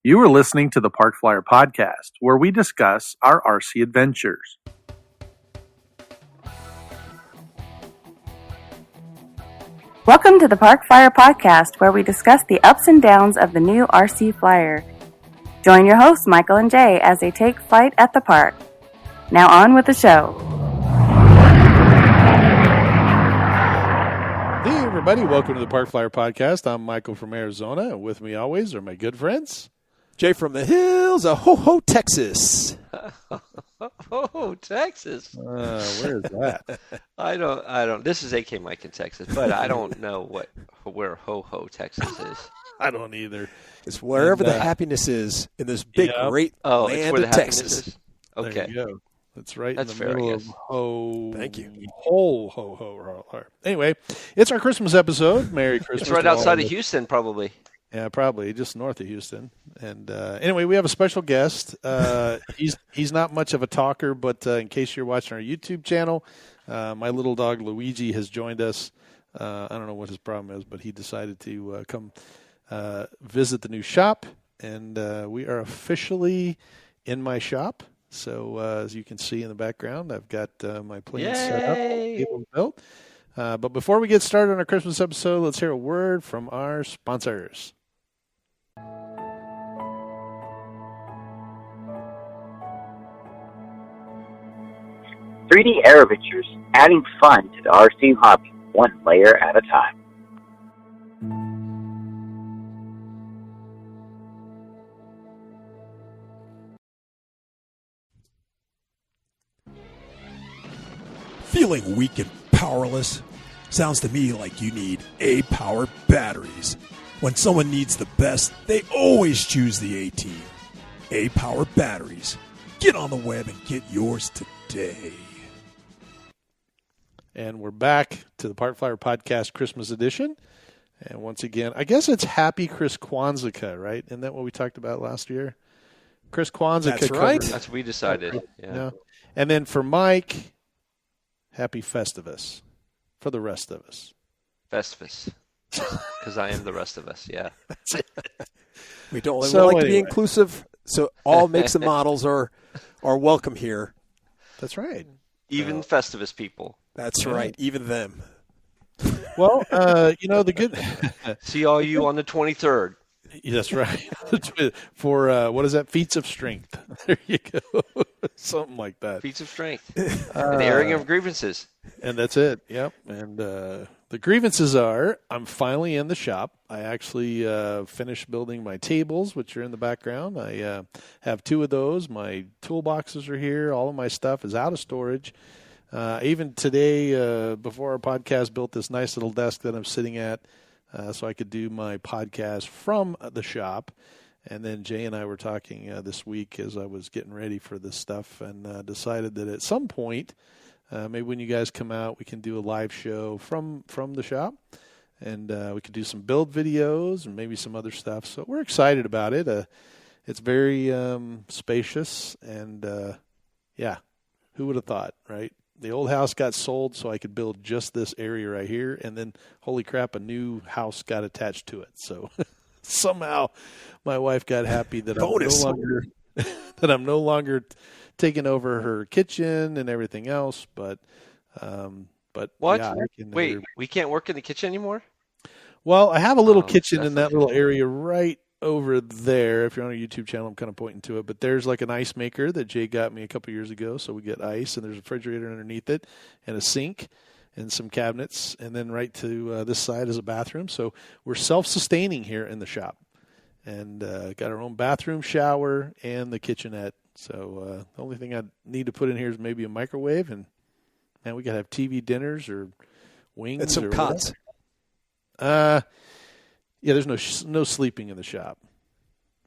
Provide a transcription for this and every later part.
You are listening to the Park Flyer Podcast, where we discuss our RC adventures. Welcome to the Park Flyer Podcast, where we discuss the ups and downs of the new RC Flyer. Join your hosts, Michael and Jay, as they take flight at the park. Now on with the show. Hey everybody, welcome to the Park Flyer Podcast. I'm Michael from Arizona, and with me always are my good friends. Jay from the hills of Ho-Ho, Texas. Oh, Texas. Where is that? I don't. This is AK Mike in Texas, but I don't know where Ho-Ho, Texas is. I don't either. It's wherever the happiness is in this big, great it's land where of the Texas. Is? Okay. There you go. That's right. That's in the fair, middle I of guess. Ho. Thank you. Ho. Anyway, it's our Christmas episode. Merry Christmas. It's right to all outside of of you. Houston, probably. Yeah, probably just north of Houston. And anyway, we have a special guest. He's not much of a talker, but in case you're watching our YouTube channel, my little dog Luigi has joined us. I don't know what his problem is, but he decided to come visit the new shop, and we are officially in my shop. So as you can see in the background, I've got my plane set up, table built. But before we get started on our Christmas episode, let's hear a word from our sponsors. 3D Aerovitures, adding fun to the RC hobby, one layer at a time. Feeling weak and powerless? Sounds to me like you need A-Power batteries. When someone needs the best, they always choose the A-Team. A-Power batteries. Get on the web and get yours today. And we're back to the Park Flyer Podcast Christmas edition. And once again, I guess it's Happy Chris Kwanzaa, right? Isn't that what we talked about last year? Chris Kwanzaa. That's right. That's what we decided. Yeah. And then for Mike, Happy Festivus for the rest of us. Festivus. Because I am the rest of us, yeah. We don't So like to anyway. be inclusive, so all makes and models are welcome here. That's right. Even Festivus people. That's right, even them. Well, the good. See all you on the 23rd. That's right. For what is that? Feats of strength. There you go. Something like that. Feats of strength. And airing of grievances. And that's it. Yep. And the grievances are, I'm finally in the shop. I actually finished building my tables, which are in the background. I have two of those. My toolboxes are here. All of my stuff is out of storage. Even today, before our podcast, built this nice little desk that I'm sitting at so I could do my podcast from the shop. And then Jay and I were talking this week as I was getting ready for this stuff and decided that at some point, maybe when you guys come out, we can do a live show from the shop, and we could do some build videos and maybe some other stuff. So we're excited about it. It's very spacious, and who would have thought, right? The old house got sold so I could build just this area right here, and then, holy crap, a new house got attached to it. So somehow my wife got happy that I'm no longer taking over her kitchen and everything else, but What? yeah, Wait, we can't work in the kitchen anymore? well, I have a little Oh, kitchen in that definitely. little area right over there. If you're on our YouTube channel, I'm kind of pointing to it, but there's like an ice maker that Jay got me a couple years ago, so we get ice, and there's a refrigerator underneath it and a sink and some cabinets, and then right to this side is a bathroom. So we're self-sustaining here in the shop, and got our own bathroom, shower, and the kitchenette. So the only thing I need to put in here is maybe a microwave, and man, we got to have TV dinners or wings And some or cots. whatever. Yeah, there's no sleeping in the shop.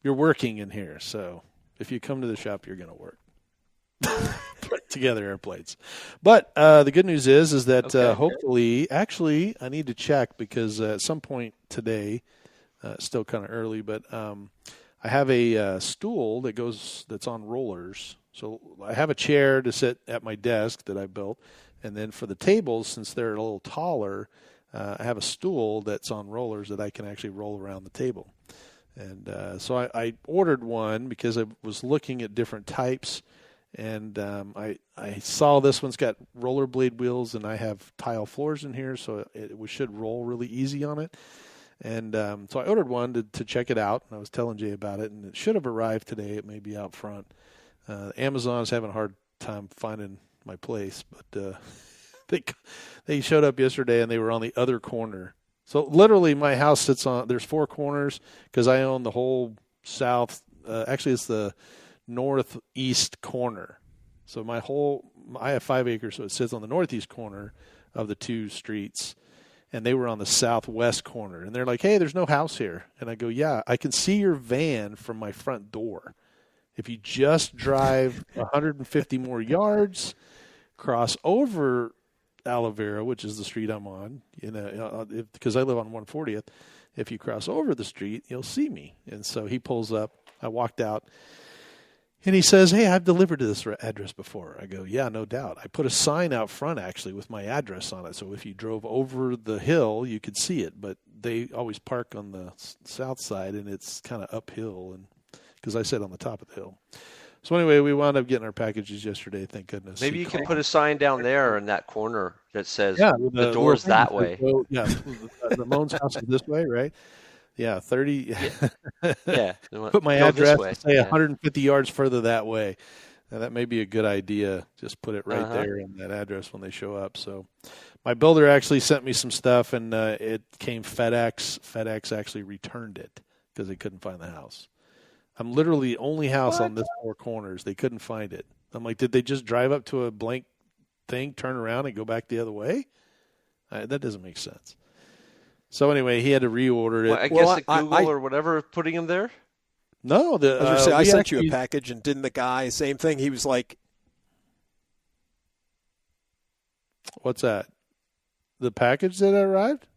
You're working in here, so if you come to the shop, you're going to work. Put together airplanes. But the good news is that Okay. hopefully, actually, I need to check because at some point today, it's still kind of early, but I have a stool that's on rollers. So I have a chair to sit at my desk that I built, and then for the tables, since they're a little taller, I have a stool that's on rollers that I can actually roll around the table. And so I ordered one because I was looking at different types, and I saw this one's got rollerblade wheels, and I have tile floors in here, so it should roll really easy on it. And so I ordered one to check it out, and I was telling Jay about it, and it should have arrived today. It may be out front. Amazon's having a hard time finding my place, but they showed up yesterday, and they were on the other corner. So literally my house sits on, there's 4 corners because I own the whole south, actually it's the northeast corner. So I have 5 acres, so it sits on the northeast corner of the 2 streets. And they were on the southwest corner. And they're like, hey, there's no house here. And I go, yeah, I can see your van from my front door. If you just drive 150 more yards, cross over Alavera, which is the street I'm on, because I live on 140th. If you cross over the street, you'll see me. And so he pulls up. I walked out, and he says, hey, I've delivered to this address before. I go, yeah, no doubt. I put a sign out front, actually, with my address on it. So if you drove over the hill, you could see it. But they always park on the south side, and it's kind of uphill, and because I sit on the top of the hill. So anyway, we wound up getting our packages yesterday, thank goodness. Maybe you can put a sign down there in that corner that says the door's well, that way. Yeah, Ramon's house is this way, right? Yeah, 30. Yeah. Put my address and say 150 yards further that way. Now, that may be a good idea. Just put it right there in that address when they show up. So my builder actually sent me some stuff, and it came FedEx. FedEx actually returned it because they couldn't find the house. I'm literally the only house on this 4 corners. They couldn't find it. I'm like, did they just drive up to a blank thing, turn around, and go back the other way? That doesn't make sense. So anyway, he had to reorder it. Well, I guess Google or whatever putting him there? No. I sent you a package, and didn't the guy, same thing, he was like... What's that? The package that arrived?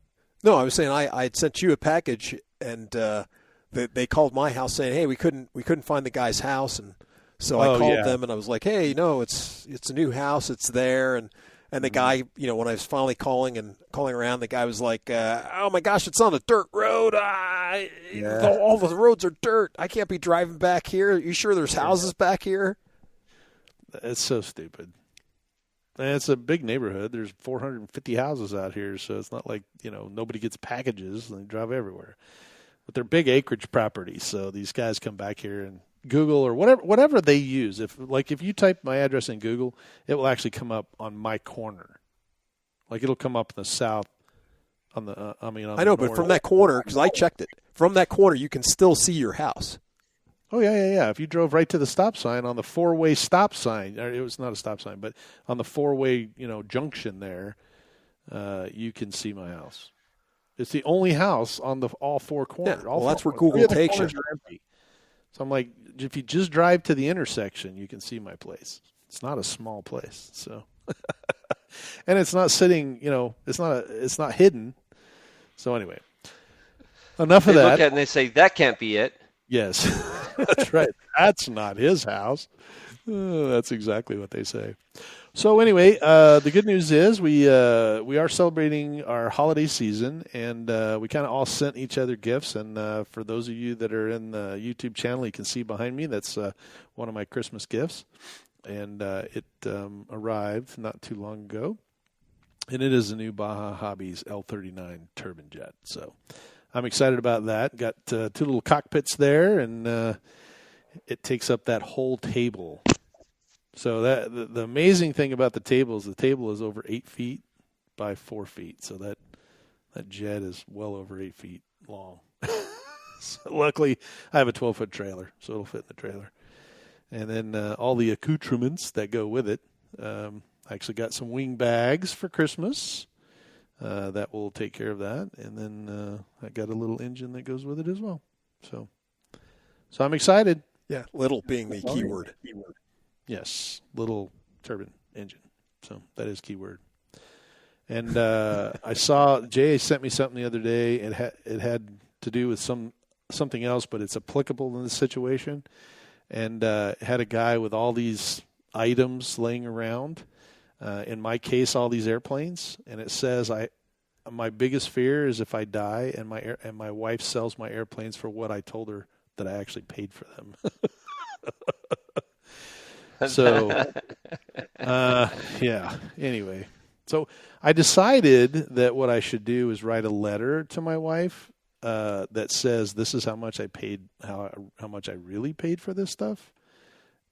No, I was saying I had sent you a package, and... They called my house saying, "Hey, we couldn't find the guy's house," and so I called them and I was like, "Hey, it's a new house, it's there," and the guy, when I was finally calling around, the guy was like, "Oh my gosh, it's on a dirt road. All the roads are dirt. I can't be driving back here. Are you sure there's houses back here?" It's so stupid. And it's a big neighborhood. There's 450 houses out here, so it's not like nobody gets packages and they drive everywhere. But they're big acreage properties, so these guys come back here and Google or whatever they use. If you type my address in Google, it will actually come up on my corner. Like it'll come up in the south. I know, but from that corner, because I checked it, from that corner you can still see your house. Oh yeah. If you drove right to the stop sign on the 4-way stop sign, or it was not a stop sign, but on the 4-way junction there, you can see my house. It's the only house on all 4 corners. Yeah, that's where Google takes you. Empty. So I'm like, if you just drive to the intersection, you can see my place. It's not a small place, so, and it's not sitting. It's not hidden. So anyway, enough of that. They look at it and they say that can't be it. Yes, that's right. That's not his house. That's exactly what they say. So anyway, the good news is we are celebrating our holiday season, and we kind of all sent each other gifts. And for those of you that are in the YouTube channel, you can see behind me, that's one of my Christmas gifts. And it arrived not too long ago. And it is a new Baja Hobbies L39 turbine jet. So I'm excited about that. Got 2 little cockpits there, and it takes up that whole table. So the amazing thing about the table is over 8 feet by 4 feet. So that jet is well over 8 feet long. So luckily, I have a 12-foot trailer, so it'll fit in the trailer. And then all the accoutrements that go with it. I actually got some wing bags for Christmas. That will take care of that. And then I got a little engine that goes with it as well. So I'm excited. Yeah, little being the keyword. Yes, little turbine engine. So that is keyword. And I saw Jay sent me something the other day. It had to do with something else, but it's applicable in this situation. And it had a guy with all these items laying around. In my case, all these airplanes, and it says my biggest fear is if I die and my wife sells my airplanes for what I told her that I actually paid for them. So, yeah. Anyway, so I decided that what I should do is write a letter to my wife that says this is how much I paid, how much I really paid for this stuff,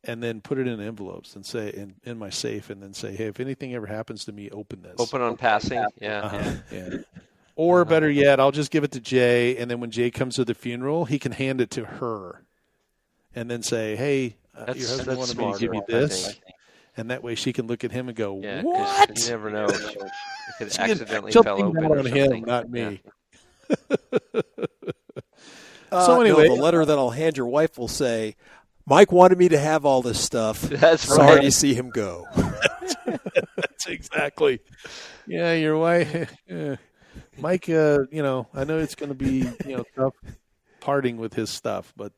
and then put it in envelopes and say in my safe, and then say, hey, if anything ever happens to me, open this. Open on passing, yeah. Yeah. Or better yet, I'll just give it to Jay, and then when Jay comes to the funeral, he can hand it to her, and then say, hey. Your husband wanted me to give you this, and that way she can look at him and go, yeah, what? You never know. It could accidentally she'll fell think open that or on something. him, not me. So anyway, the letter that I'll hand your wife will say, Mike wanted me to have all this stuff. That's Sorry right. to see him go. That's exactly. Yeah, your wife. Mike, I know it's going to be, tough parting with his stuff, but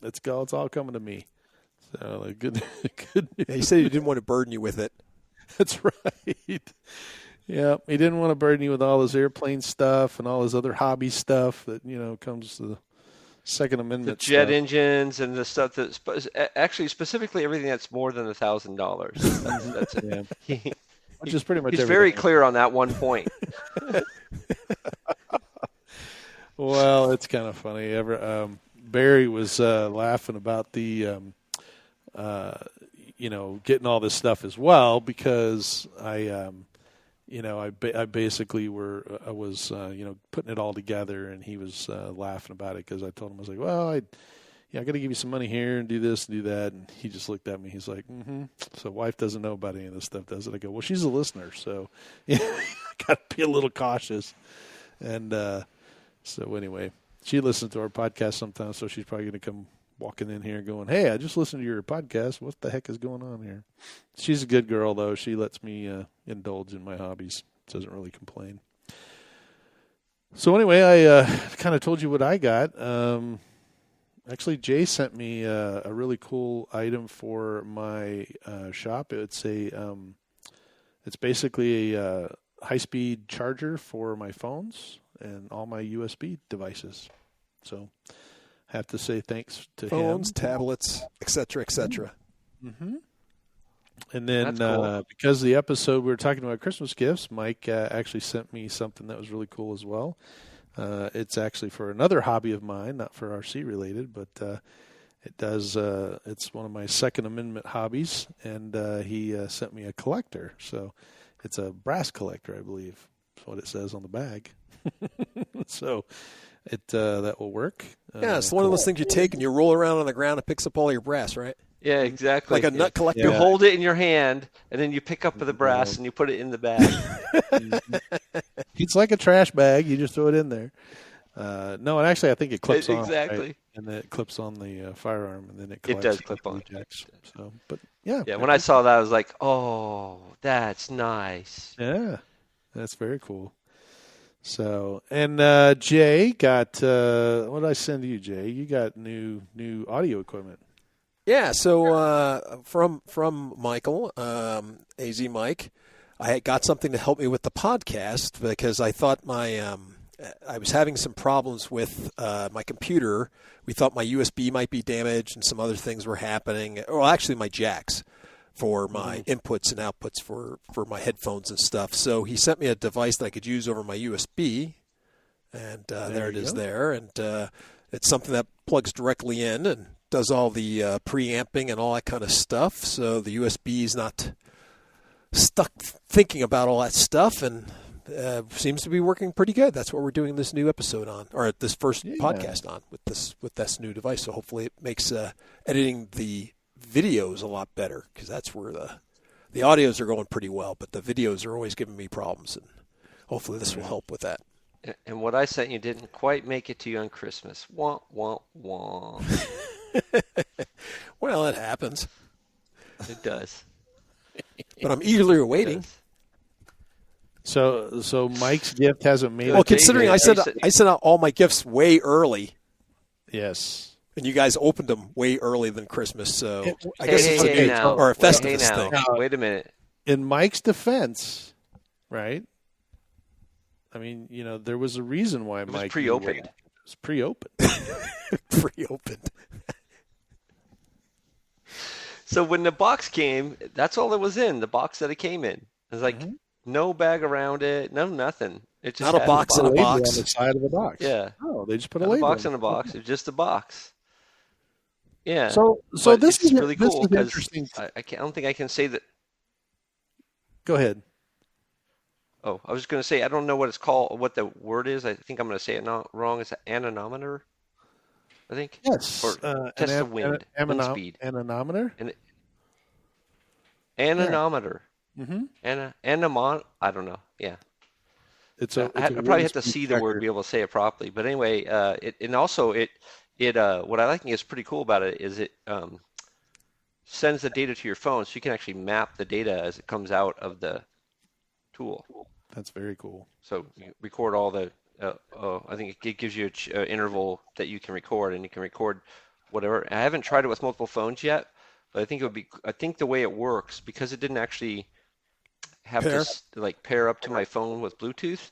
it's all coming to me. So good. Yeah, he said he didn't want to burden you with it. That's right. Yeah, he didn't want to burden you with all his airplane stuff and all his other hobby stuff that comes to the Second Amendment. The jet stuff. engines and the stuff that's actually specifically everything that's more than $1,000. That's it. Yeah. Which is pretty much. He's everything. very clear on that one point. Well, it's kind of funny. Barry was laughing about the. Getting all this stuff as well because I basically was putting it all together, and he was laughing about it because I told him, I was like, well, I got to give you some money here and do this and do that, and he just looked at me. He's like, mm-hmm. So wife doesn't know about any of this stuff, does it? I go, well, she's a listener, so I got to be a little cautious. And so anyway, she listens to our podcast sometimes, so she's probably going to come walking in here going, hey, I just listened to your podcast. What the heck is going on here? She's a good girl, though. She lets me indulge in my hobbies. Doesn't really complain. So anyway, I kind of told you what I got. Actually, Jay sent me a really cool item for my shop. It's basically a high-speed charger for my phones and all my USB devices. So have to say thanks to Phones, him. tablets, et cetera, et cetera. Mm-hmm. And then Cool. because the episode we were talking about Christmas gifts, Mike actually sent me something that was really cool as well. It's actually for another hobby of mine, not for RC related, but it's one of my Second Amendment hobbies, and he sent me a collector. So it's a brass collector, I believe. That's what it says on the bag. So that will work. Yeah, it's one of those things you take and you roll around on the ground and picks up all your brass, right? Yeah, exactly. Like a nut collector. You hold it in your hand, and then you pick up the brass and you put it in the bag. It's like a trash bag. You just throw it in there. No, and actually I think it clips on. Exactly. Right? And then it clips on the firearm, and then it does collects clip on. ejects. So, but yeah. Yeah, when I saw that, I was like, oh, that's nice. Yeah, that's very cool. So, and Jay got what did I send you, Jay? You got new audio equipment. Yeah, so from Michael, AZ Mike, I had got something to help me with the podcast because I thought I was having some problems with my computer. We thought my USB might be damaged and some other things were happening. Well, actually my jacks for my inputs and outputs for my headphones and stuff. So he sent me a device that I could use over my USB, and there it is there. And it's something that plugs directly in and does all the preamping and all that kind of stuff. So the USB is not stuck thinking about all that stuff, and seems to be working pretty good. That's what we're doing this new episode on, or this first podcast on with this new device. So hopefully it makes editing the videos a lot better, because that's where the audios are going pretty well, but the videos are always giving me problems, and hopefully this will help with that. And what I sent you didn't quite make it to you on Christmas. Wah, wah, wah. Well, it happens. It does. But I'm eagerly awaiting. So Mike's gift hasn't made Well, it. considering I sent out all my gifts way early. Yes. And you guys opened them way early than Christmas, so I guess it's hey, okay. now. Or a Festivus Hey, now. thing. Wait a minute. In Mike's defense, right? I mean, there was a reason why It was Mike pre-opened. It was pre-opened. Pre-opened. So when the box came, that's all it was in, the box that it came in. It was like no bag around it, nothing. It just Not a had box the in a Label box. on the side of the box. Yeah. Oh, they just put a Not a label box on in a it. box. It's just a box. Yeah. So But this it's is really this cool is because interesting. I don't think I can say that. Go ahead. Oh, I was just going to say I don't know what it's called, what the word is. I think I'm going to say it not wrong. It's an anemometer, I think. Yes. Or test the wind speed. Anemometer. Anemometer. Mm-hmm. I don't know. Yeah. I I probably have to see the word to be able to say it properly. But anyway, what I like is pretty cool about it is it sends the data to your phone, so you can actually map the data as it comes out of the tool. That's very cool. So you record all the. I think it gives you an interval that you can record, and you can record whatever. I haven't tried it with multiple phones yet, but I think it would be. I think the way it works, because it didn't actually have to pair up to my phone with Bluetooth.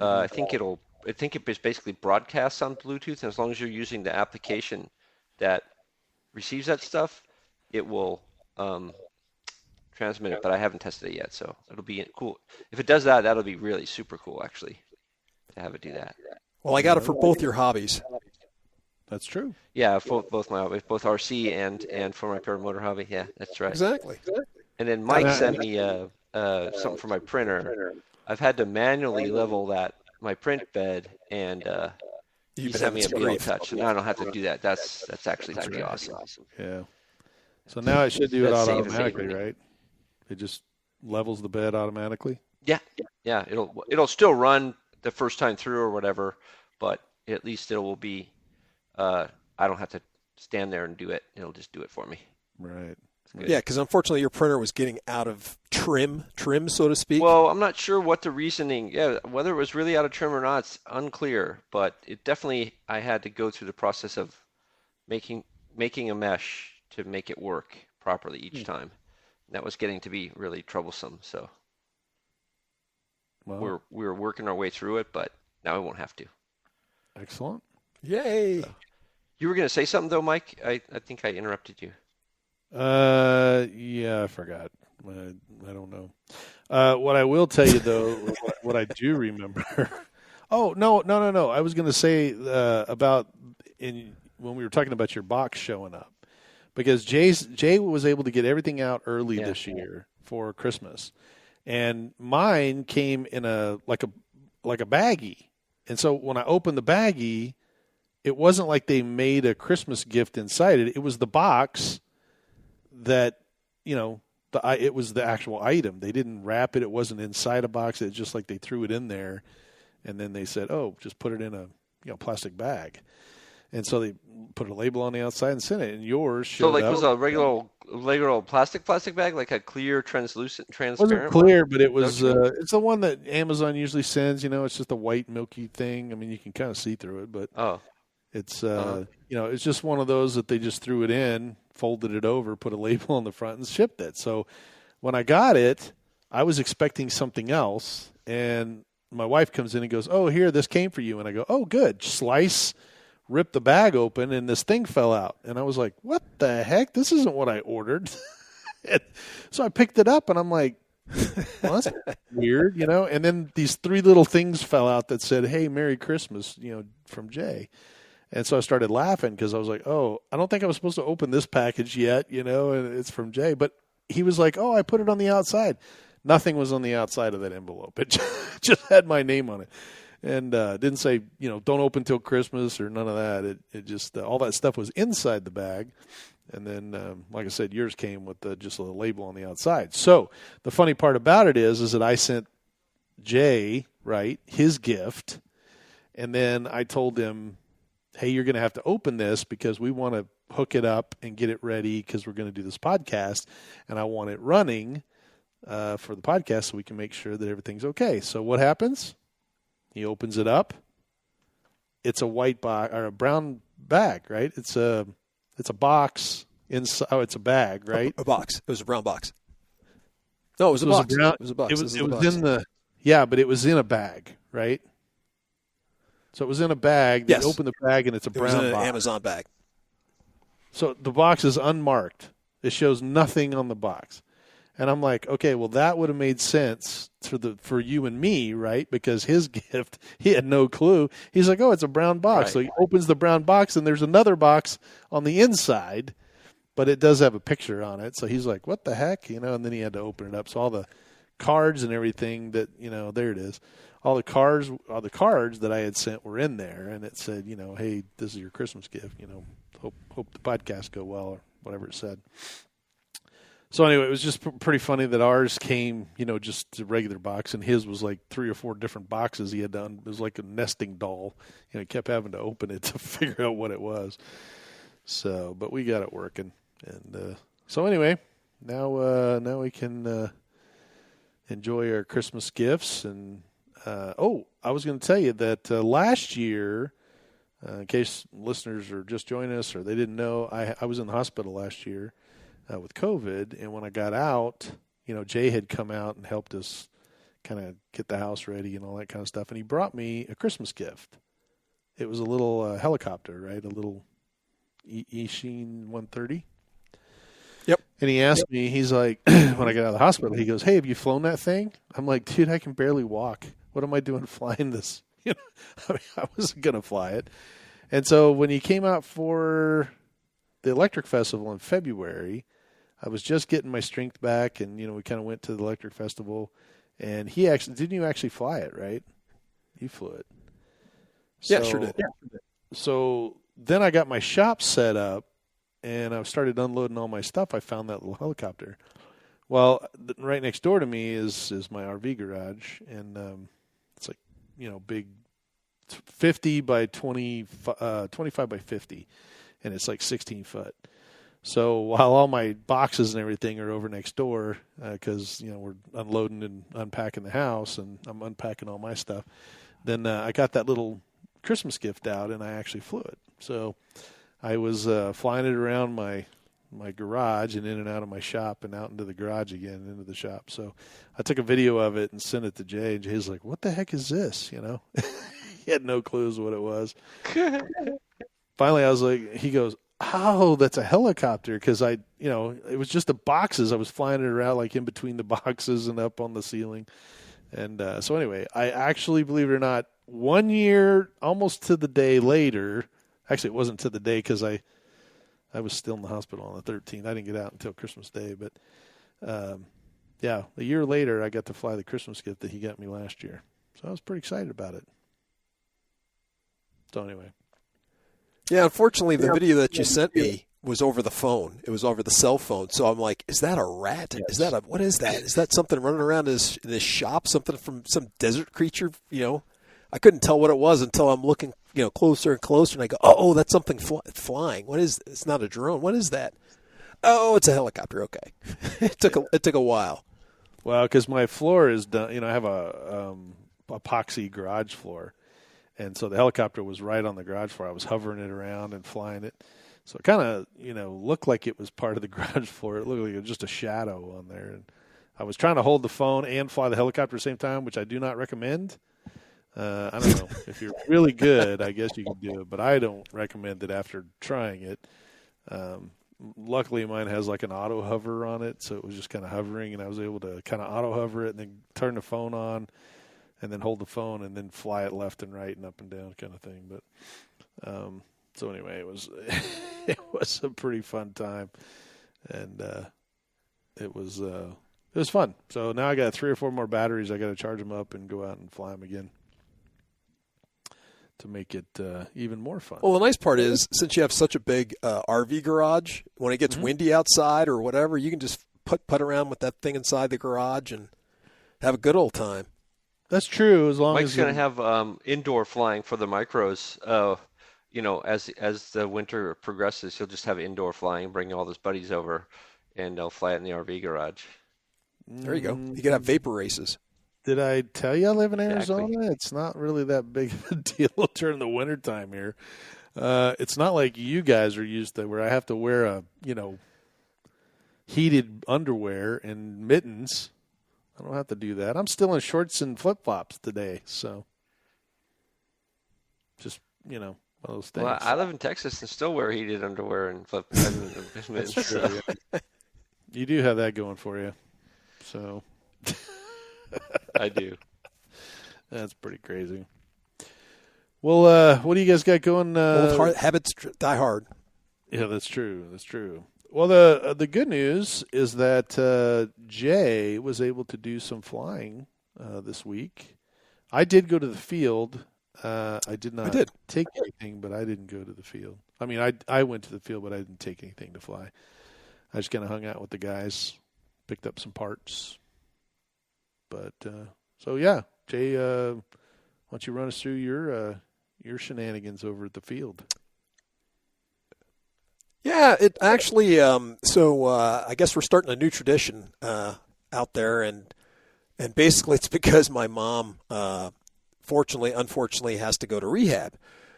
I think it basically broadcasts on Bluetooth, and as long as you're using the application that receives that stuff, it will transmit it. But I haven't tested it yet, so it'll be cool. If it does that, that'll be really super cool, actually, to have it do that. Well, I got it for both your hobbies. That's true. Yeah, both RC and for my paramotor hobby. Yeah, that's right. Exactly. And then Mike sent me something for my printer. I've had to manually level my print bed, and he sent me a Beetle Touch, so now I don't have to do that. That's actually pretty awesome. Yeah. So now it should do it That's automatically, saving me. right? It just levels the bed automatically. Yeah. It'll still run the first time through or whatever, but at least it will be. I don't have to stand there and do it. It'll just do it for me. Right. Yeah, because unfortunately your printer was getting out of trim, so to speak. Well, I'm not sure what the reasoning. Yeah, whether it was really out of trim or not, it's unclear. But it definitely, I had to go through the process of making a mesh to make it work properly each time. And that was getting to be really troublesome. So we were working our way through it, but now we won't have to. Excellent. Yay! So, you were going to say something though, Mike? I think I interrupted you. Yeah, I forgot. I don't know. What I will tell you though, what I do remember. Oh, no. I was going to say about when we were talking about your box showing up, because Jay was able to get everything out early this year for Christmas, and mine came in a baggie, and so when I opened the baggie, it wasn't like they made a Christmas gift inside it. It was the box that, it was the actual item. They didn't wrap it. It wasn't inside a box. It's just like they threw it in there, and then they said, "Oh, just put it in a plastic bag." And so they put a label on the outside and sent it. And yours showed up. Was a regular plastic bag, like a clear, transparent? It wasn't clear, but it was. It's the one that Amazon usually sends. It's just a white, milky thing. I mean, you can kind of see through it, but it's it's just one of those that they just threw it in, folded it over, put a label on the front, and shipped it. So when I got it, I was expecting something else, and my wife comes in and goes, "Oh, here, this came for you." And I go, "Oh, good." Slice, rip the bag open, and this thing fell out. And I was like, "What the heck? This isn't what I ordered." So I picked it up, and I'm like, "Well, that's weird," And then these 3 little things fell out that said, "Hey, Merry Christmas," from Jay. And so I started laughing because I was like, "Oh, I don't think I was supposed to open this package yet," and it's from Jay. But he was like, "Oh, I put it on the outside." Nothing was on the outside of that envelope. It just had my name on it. And didn't say, don't open till Christmas or none of that. It just, all that stuff was inside the bag. And then, like I said, yours came with just a label on the outside. So the funny part about it is that I sent Jay, his gift. And then I told him, "Hey, you're going to have to open this because we want to hook it up and get it ready because we're going to do this podcast. And I want it running for the podcast so we can make sure that everything's okay." So what happens? He opens it up. It's a white box or a brown bag, right? It's a box inside. Oh, it's a bag, right? A box. It was a brown box. No, it was a box. It was a box. It was in the. Yeah, but it was in a bag, right? So it was in a bag. Yes. You open the bag, and it's a It was brown in an box. Amazon bag. So the box is unmarked. It shows nothing on the box. And I'm like, okay, well, that would have made sense for you and me, right? Because his gift, he had no clue. He's like, oh, it's a brown box. Right. So he opens the brown box, and there's another box on the inside, but it does have a picture on it. So he's like, what the heck? And then he had to open it up. So all the cards and everything that, there it is. All the cards that I had sent were in there, and it said, hey, this is your Christmas gift. Hope the podcast go well, or whatever it said. So anyway, it was just pretty funny that ours came, just a regular box, and his was like 3 or 4 different boxes he had done. It was like a nesting doll. He kept having to open it to figure out what it was. So, but we got it working, and so anyway, now we can enjoy our Christmas gifts. And I was going to tell you that last year, in case listeners are just joining us or they didn't know, I was in the hospital last year. With COVID, and when I got out, Jay had come out and helped us kind of get the house ready and all that kind of stuff, and he brought me a Christmas gift. It was a little helicopter, right? A little Eachine 130. Yep. And he asked me, he's like, when I got out of the hospital, he goes, hey, have you flown that thing? I'm like, dude, I can barely walk. What am I doing flying this? I wasn't going to fly it. And so when he came out for the Electric Festival in February, I was just getting my strength back, and we kind of went to the Electric Festival, and he actually didn't you actually fly it, right? You flew it. Yeah, sure did. So then I got my shop set up, and I started unloading all my stuff. I found that little helicopter. Well, right next door to me is my RV garage, and it's like big 50 by 20, 25 by 50, and it's like 16 foot. So while all my boxes and everything are over next door, because we're unloading and unpacking the house, and I'm unpacking all my stuff, then I got that little Christmas gift out, and I actually flew it. So I was flying it around my garage and in and out of my shop and out into the garage again and into the shop. So I took a video of it and sent it to Jay, and Jay's like, "What the heck is this?" He had no clues what it was. Finally, I was like, he goes, oh, that's a helicopter, because it was just the boxes. I was flying it around like in between the boxes and up on the ceiling. And so anyway, I actually, believe it or not, 1 year, almost to the day later, actually it wasn't to the day because I was still in the hospital on the 13th. I didn't get out until Christmas Day. But a year later, I got to fly the Christmas gift that he got me last year. So I was pretty excited about it. So anyway. Yeah, unfortunately, the video that you sent me was over the phone. It was over the cell phone. So I'm like, is that a rat? Yes. What is that? Is that something running around in this shop? Something from some desert creature? I couldn't tell what it was until I'm looking, closer and closer, and I go, oh, that's something flying. What is? It's not a drone. What is that? Oh, it's a helicopter. Okay, it took a while. Well, because my floor is done. I have a epoxy garage floor. And so the helicopter was right on the garage floor. I was hovering it around and flying it. So it kind of, looked like it was part of the garage floor. It looked like it was just a shadow on there. And I was trying to hold the phone and fly the helicopter at the same time, which I do not recommend. I don't know. If you're really good, I guess you can do it. But I don't recommend it after trying it. Luckily, mine has like an auto hover on it. So it was just kind of hovering, and I was able to kind of auto hover it and then turn the phone on, and then hold the phone and then fly it left and right and up and down kind of thing. But so anyway, it was a pretty fun time, and it was fun. So now I got 3 or 4 more batteries. I got to charge them up and go out and fly them again to make it even more fun. Well, the nice part is, since you have such a big RV garage, when it gets windy outside or whatever, you can just put around with that thing inside the garage and have a good old time. That's true. As long Mike's as going to have indoor flying for the micros. As the winter progresses, he'll just have indoor flying, bring all his buddies over, and they'll fly it in the RV garage. There you go. You can have vapor races. Did I tell you I live in Arizona? Exactly. It's not really that big of a deal during the wintertime here. It's not like you guys are used to, where I have to wear heated underwear and mittens I don't have to do that. I'm still in shorts and flip-flops today, so just, one of those things. Well, I live in Texas and still wear heated underwear and flip. That's true. Yeah. You do have that going for you, so I do. That's pretty crazy. Well, what do you guys got going? Old habits die hard. Yeah, that's true. That's true. Well, the good news is that Jay was able to do some flying this week. I did go to the field. I did not take anything, but I didn't go to the field. I mean, I went to the field, but I didn't take anything to fly. I just kind of hung out with the guys, picked up some parts. But so yeah, Jay, why don't you run us through your shenanigans over at the field? Yeah, it actually. So I guess we're starting a new tradition out there, and basically it's because my mom, unfortunately, has to go to rehab.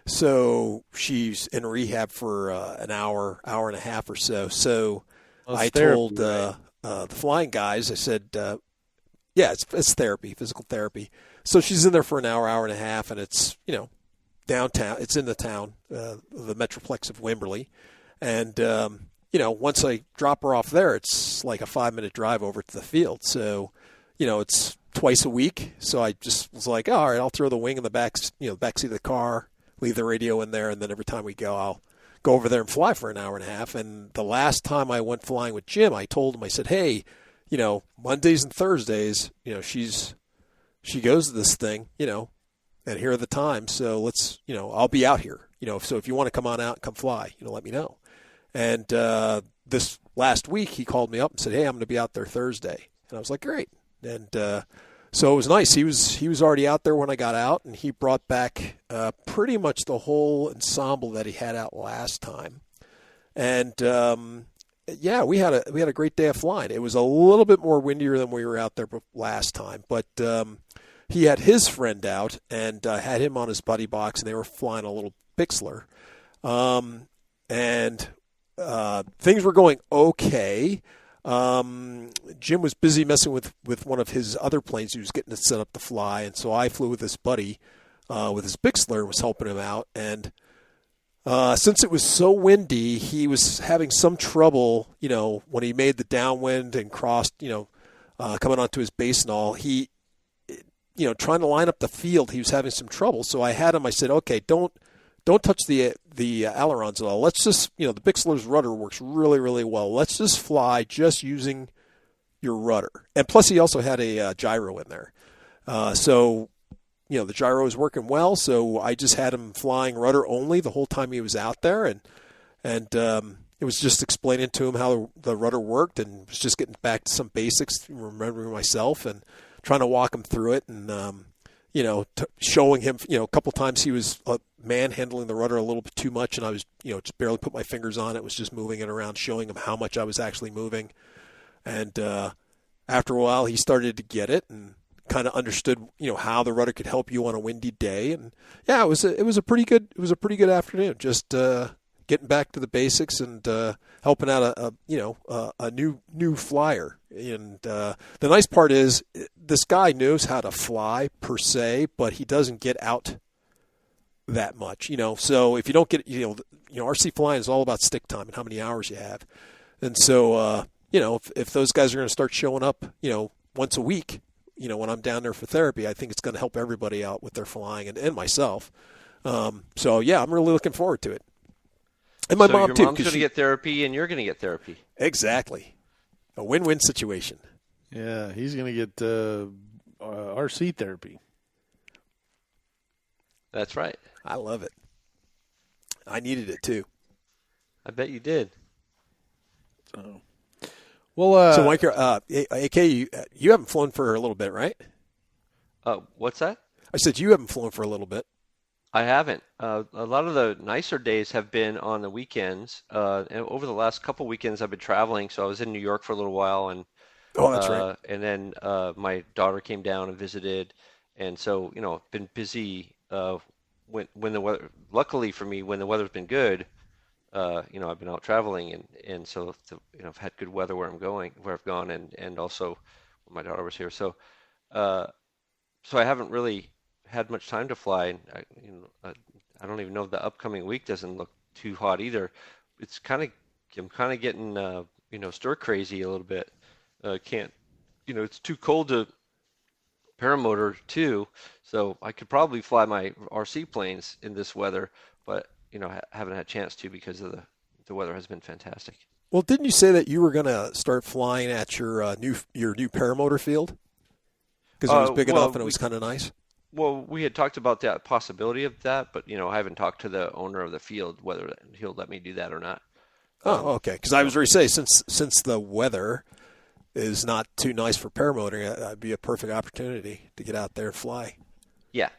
So she's in rehab for an hour and a half or so. So I told the flying guys, I said, yeah, it's therapy, physical therapy. So she's in there for an hour and a half, and it's downtown. It's in the town, the Metroplex of Wimberley. And, once I drop her off there, it's like a 5-minute drive over to the field. So, it's twice a week. So I just was like, all right, I'll throw the wing in the back, backseat of the car, leave the radio in there. And then every time we go, I'll go over there and fly for an hour and a half. And the last time I went flying with Jim, I told him, I said, hey, Mondays and Thursdays, she goes to this thing, and here are the times. So let's, I'll be out here, so if you want to come on out and come fly, let me know. And this last week, he called me up and said, hey, I'm going to be out there Thursday. And I was like, great. And so it was nice. He was already out there when I got out, and he brought back pretty much the whole ensemble that he had out last time. And yeah, we had a great day of flying. It was a little bit more windier than we were out there last time, but he had his friend out and had him on his buddy box, and they were flying a little Bixler. And things were going okay. Jim was busy messing with one of his other planes. He was getting it set up to fly, and so I flew with his buddy with his Bixler and was helping him out. And since it was so windy, he was having some trouble, when he made the downwind and crossed, coming onto his base and all. He, trying to line up the field, he was having some trouble. So I had him. I said, okay, don't touch the ailerons at all. Let's just, the Bixler's rudder works really, really well. Let's just fly just using your rudder. And plus, he also had a gyro in there. So the gyro was working well. So I just had him flying rudder only the whole time he was out there, and it was just explaining to him how the rudder worked, and was just getting back to some basics, remembering myself, and trying to walk him through it, and showing him, a couple times he was manhandling the rudder a little bit too much, and I was, just barely put my fingers on it, was just moving it around, showing him how much I was actually moving. And after a while, he started to get it and kind of understood, how the rudder could help you on a windy day. And yeah, it was a pretty good afternoon. Just getting back to the basics and helping out a new flyer. And the nice part is this guy knows how to fly per se, but he doesn't get out that much, So if you don't get, RC flying is all about stick time and how many hours you have. And so, if those guys are going to start showing up, once a week, when I'm down there for therapy, I think it's going to help everybody out with their flying and myself. So yeah, I'm really looking forward to it. And my mom too. Your mom's going to get therapy, and you're going to get therapy. Exactly, a win-win situation. Yeah, he's going to get RC therapy. That's right. I love it. I needed it too. I bet you did. So, well, so Mike, AK, you haven't flown for a little bit, right? What's that? I said you haven't flown for a little bit. I haven't. A lot of the nicer days have been on the weekends. And over the last couple weekends, I've been traveling. So I was in New York for a little while, and that's right. And then my daughter came down and visited, and so been busy. When the weather, luckily for me, when the weather's been good, I've been out traveling, and so I've had good weather where I've gone, and also when my daughter was here. Uh, so I haven't really had much time to fly. And I don't even know if the upcoming week doesn't look too hot either. It's I'm kind of getting stir crazy a little bit. Can't it's too cold to paramotor too, so I could probably fly my RC planes in this weather, but I haven't had a chance to because of the weather has been fantastic. Well, didn't you say that you were going to start flying at your new paramotor field? Because it was big enough and it was kind of nice. Well, we had talked about that possibility of that, but I haven't talked to the owner of the field whether he'll let me do that or not. Oh, okay. Because I was ready to say, since the weather is not too nice for paramotoring, that'd be a perfect opportunity to get out there and fly. Yeah.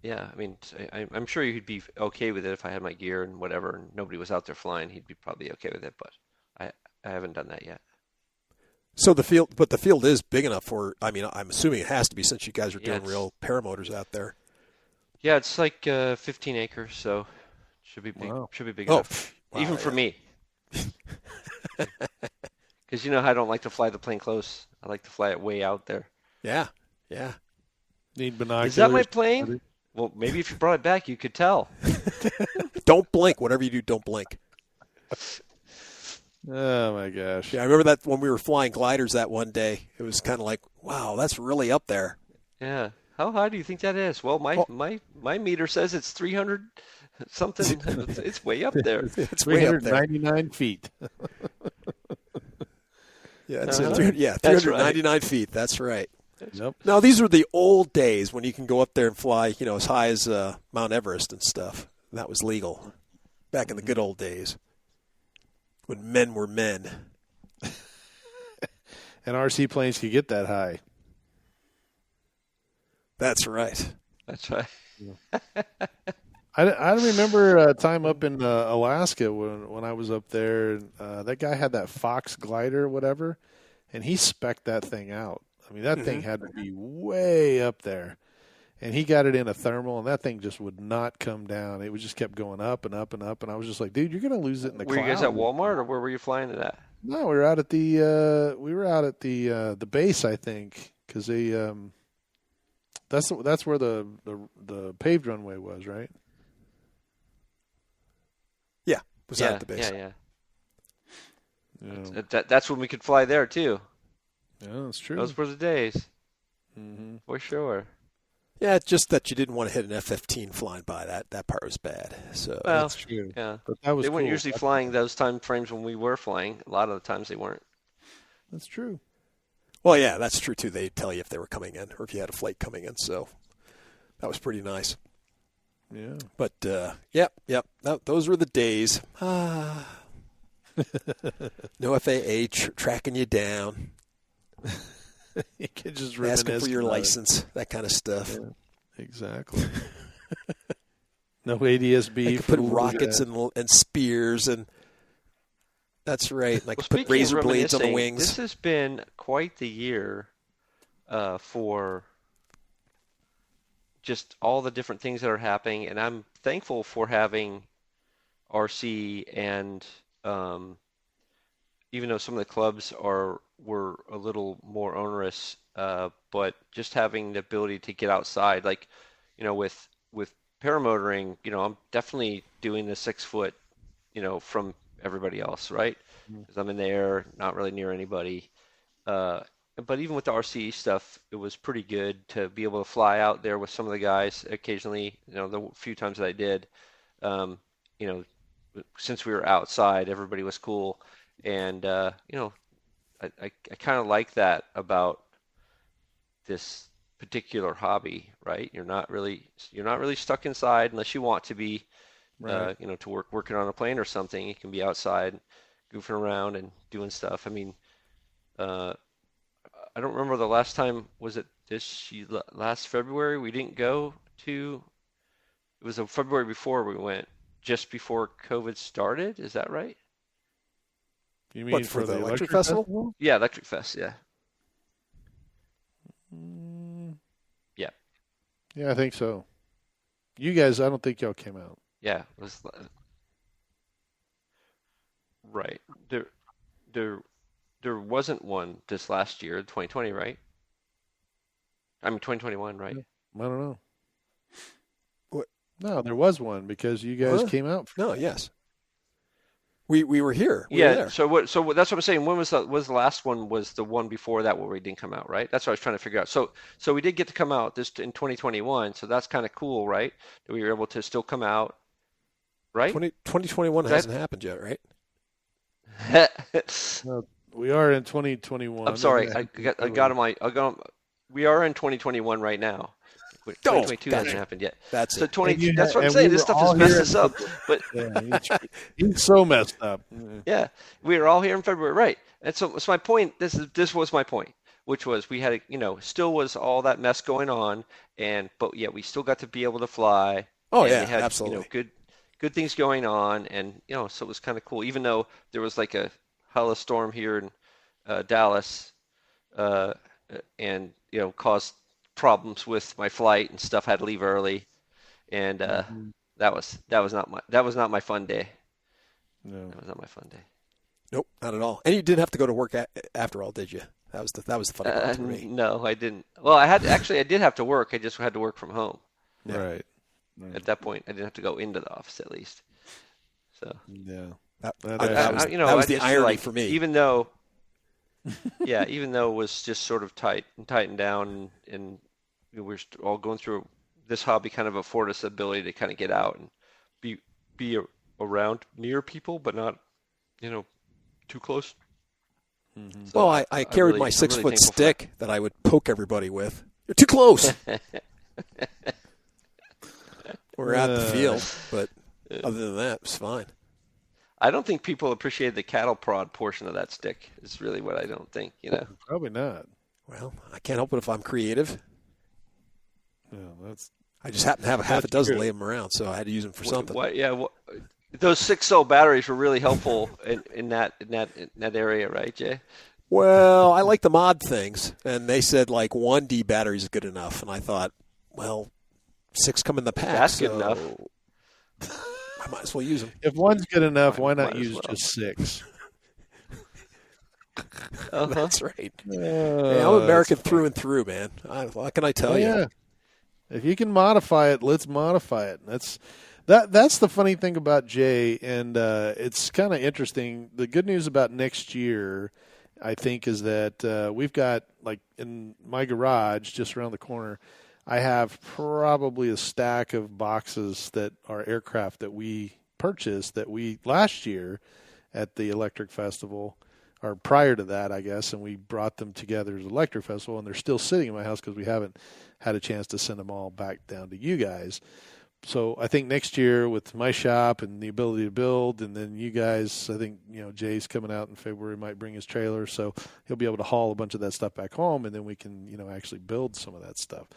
I mean, I'm sure he'd be okay with it if I had my gear and whatever, and nobody was out there flying. He'd be probably okay with it, but I haven't done that yet. So the field is big enough for. I mean, I'm assuming it has to be since you guys are doing real paramotors out there. Yeah, it's like 15 acres, so should be big. Wow. Should be big enough, even for me. Because I don't like to fly the plane close. I like to fly it way out there. Yeah. Need binoculars. Is that my plane? Well, maybe if you brought it back, you could tell. Don't blink. Whatever you do, don't blink. Oh my gosh. Yeah, I remember that when we were flying gliders that one day. It was kind of like, wow, that's really up there. Yeah. How high do you think that is? Well, my meter says it's 300 something. It's way up there. It's way up there. 399 feet. Yeah, it's 399 feet. That's right. Yep. Now, these were the old days when you can go up there and fly, as high as Mount Everest and stuff. That was legal back in the good old days when men were men. And RC planes could get that high. That's right. That's right. I remember a time up in Alaska when I was up there. And, that guy had that Fox glider or whatever, and he spec'd that thing out. I mean, that thing had to be way up there. And he got it in a thermal, and that thing just would not come down. It just kept going up and up and up. And I was just like, dude, you're going to lose it in the cloud. Were you guys at Walmart, or where were you flying it at? No, we were out at the base, I think, because they that's where the paved runway was, right? Yeah, was at the base. Yeah. That's when we could fly there too. Yeah, that's true. Those were the days. Mm-hmm. For sure. Yeah, it's just that you didn't want to hit an F-15 flying by. That part was bad. So that's true. Yeah, but that was they weren't cool. usually flying those time frames when we were flying. A lot of the times they weren't. That's true. Well, yeah, that's true too. They'd tell you if they were coming in or if you had a flight coming in. So that was pretty nice. Yeah. But yep. Those were the days. No FAA tracking you down. You can just asking for your license, that kind of stuff. Yeah, exactly. No ADSB. They could put rockets and spears, and that's right. Like put razor blades on the wings. This has been quite the year for just all the different things that are happening, and I'm thankful for having RC and even though some of the clubs were a little more onerous, but just having the ability to get outside, like, with paramotoring, I'm definitely doing the 6 foot, from everybody else, right? Because I'm in the air, not really near anybody. But even with the RC stuff, it was pretty good to be able to fly out there with some of the guys occasionally, the few times that I did, since we were outside, everybody was cool. And, I kind of like that about this particular hobby, right? You're not really stuck inside unless you want to be, right. To working on a plane or something. You can be outside, goofing around and doing stuff. I mean, I don't remember the last time, was it last February? We didn't go to, it was a February before we went, just before COVID started. Is that right? You mean for the Electric Festival? Yeah, Electric Fest, yeah. Yeah. Yeah, I think so. You guys, I don't think y'all came out. Yeah, it was right. There wasn't one this last year, 2020, right? I mean, 2021, right? I don't know. What? No, there was one because you guys came out. No, yes. We were here. We were Yeah. there. So that's what I'm saying. When was the last one? Was the one before that where we didn't come out, right? That's what I was trying to figure out. So we did get to come out this in 2021. So that's kind of cool, right? That we were able to still come out, right? 2021 hasn't happened yet, right? No, we are in 2021. I'm sorry. We are in 2021 right now. 2022 hasn't happened yet. That's so it. 20. That's what I'm saying. This stuff has messed us up. But he's so messed up. yeah, we were all here in February, right? And so my point. This was my point, which was we had still was all that mess going on, but yeah, we still got to be able to fly. Oh and yeah, we had, absolutely. Good things going on, and so it was kind of cool. Even though there was like a hell of a storm here in Dallas, and caused problems with my flight and stuff. I had to leave early, and that was not my fun day. No, that was not my fun day. Nope, not at all. And you didn't have to go to work after all, did you? That was the funny part for me. No, I didn't. Well, I did have to work. I just had to work from home. Yeah. Right. At that point, I didn't have to go into the office at least. So yeah, that was the irony for me. Even though it was just sort of tightened down, and we're all going through this hobby, kind of afford us the ability to kind of get out and be around near people, but not too close. Mm-hmm. So well, I carried my 6-foot stick that I would poke everybody with. You're too close. We're at the field, but other than that, it's fine. I don't think people appreciate the cattle prod portion of that stick. Is really what I don't think. Probably not. Well, I can't help it if I'm creative. Yeah, I just happen to have half a dozen lay them around, so I had to use them for something. Those 6-cell batteries were really helpful in that area, right, Jay? Well, I like the mod things, and they said like 1D batteries is good enough, and I thought, well, 6 come in the pack. That's good enough. I might as well use them. If one's good enough, why not use just 6? That's right. Hey, I'm American through and through, man. What can I tell you? Yeah. If you can modify it, let's modify it. That's the funny thing about Jay, and it's kind of interesting. The good news about next year, I think, is that we've got, like, in my garage just around the corner, I have probably a stack of boxes that are aircraft that we purchased last year at the Electric Festival, or prior to that, I guess, and we brought them together as Electric Festival, and they're still sitting in my house because we haven't had a chance to send them all back down to you guys. So I think next year with my shop and the ability to build, and then you guys, I think, Jay's coming out in February, might bring his trailer, so he'll be able to haul a bunch of that stuff back home, and then we can, actually build some of that stuff.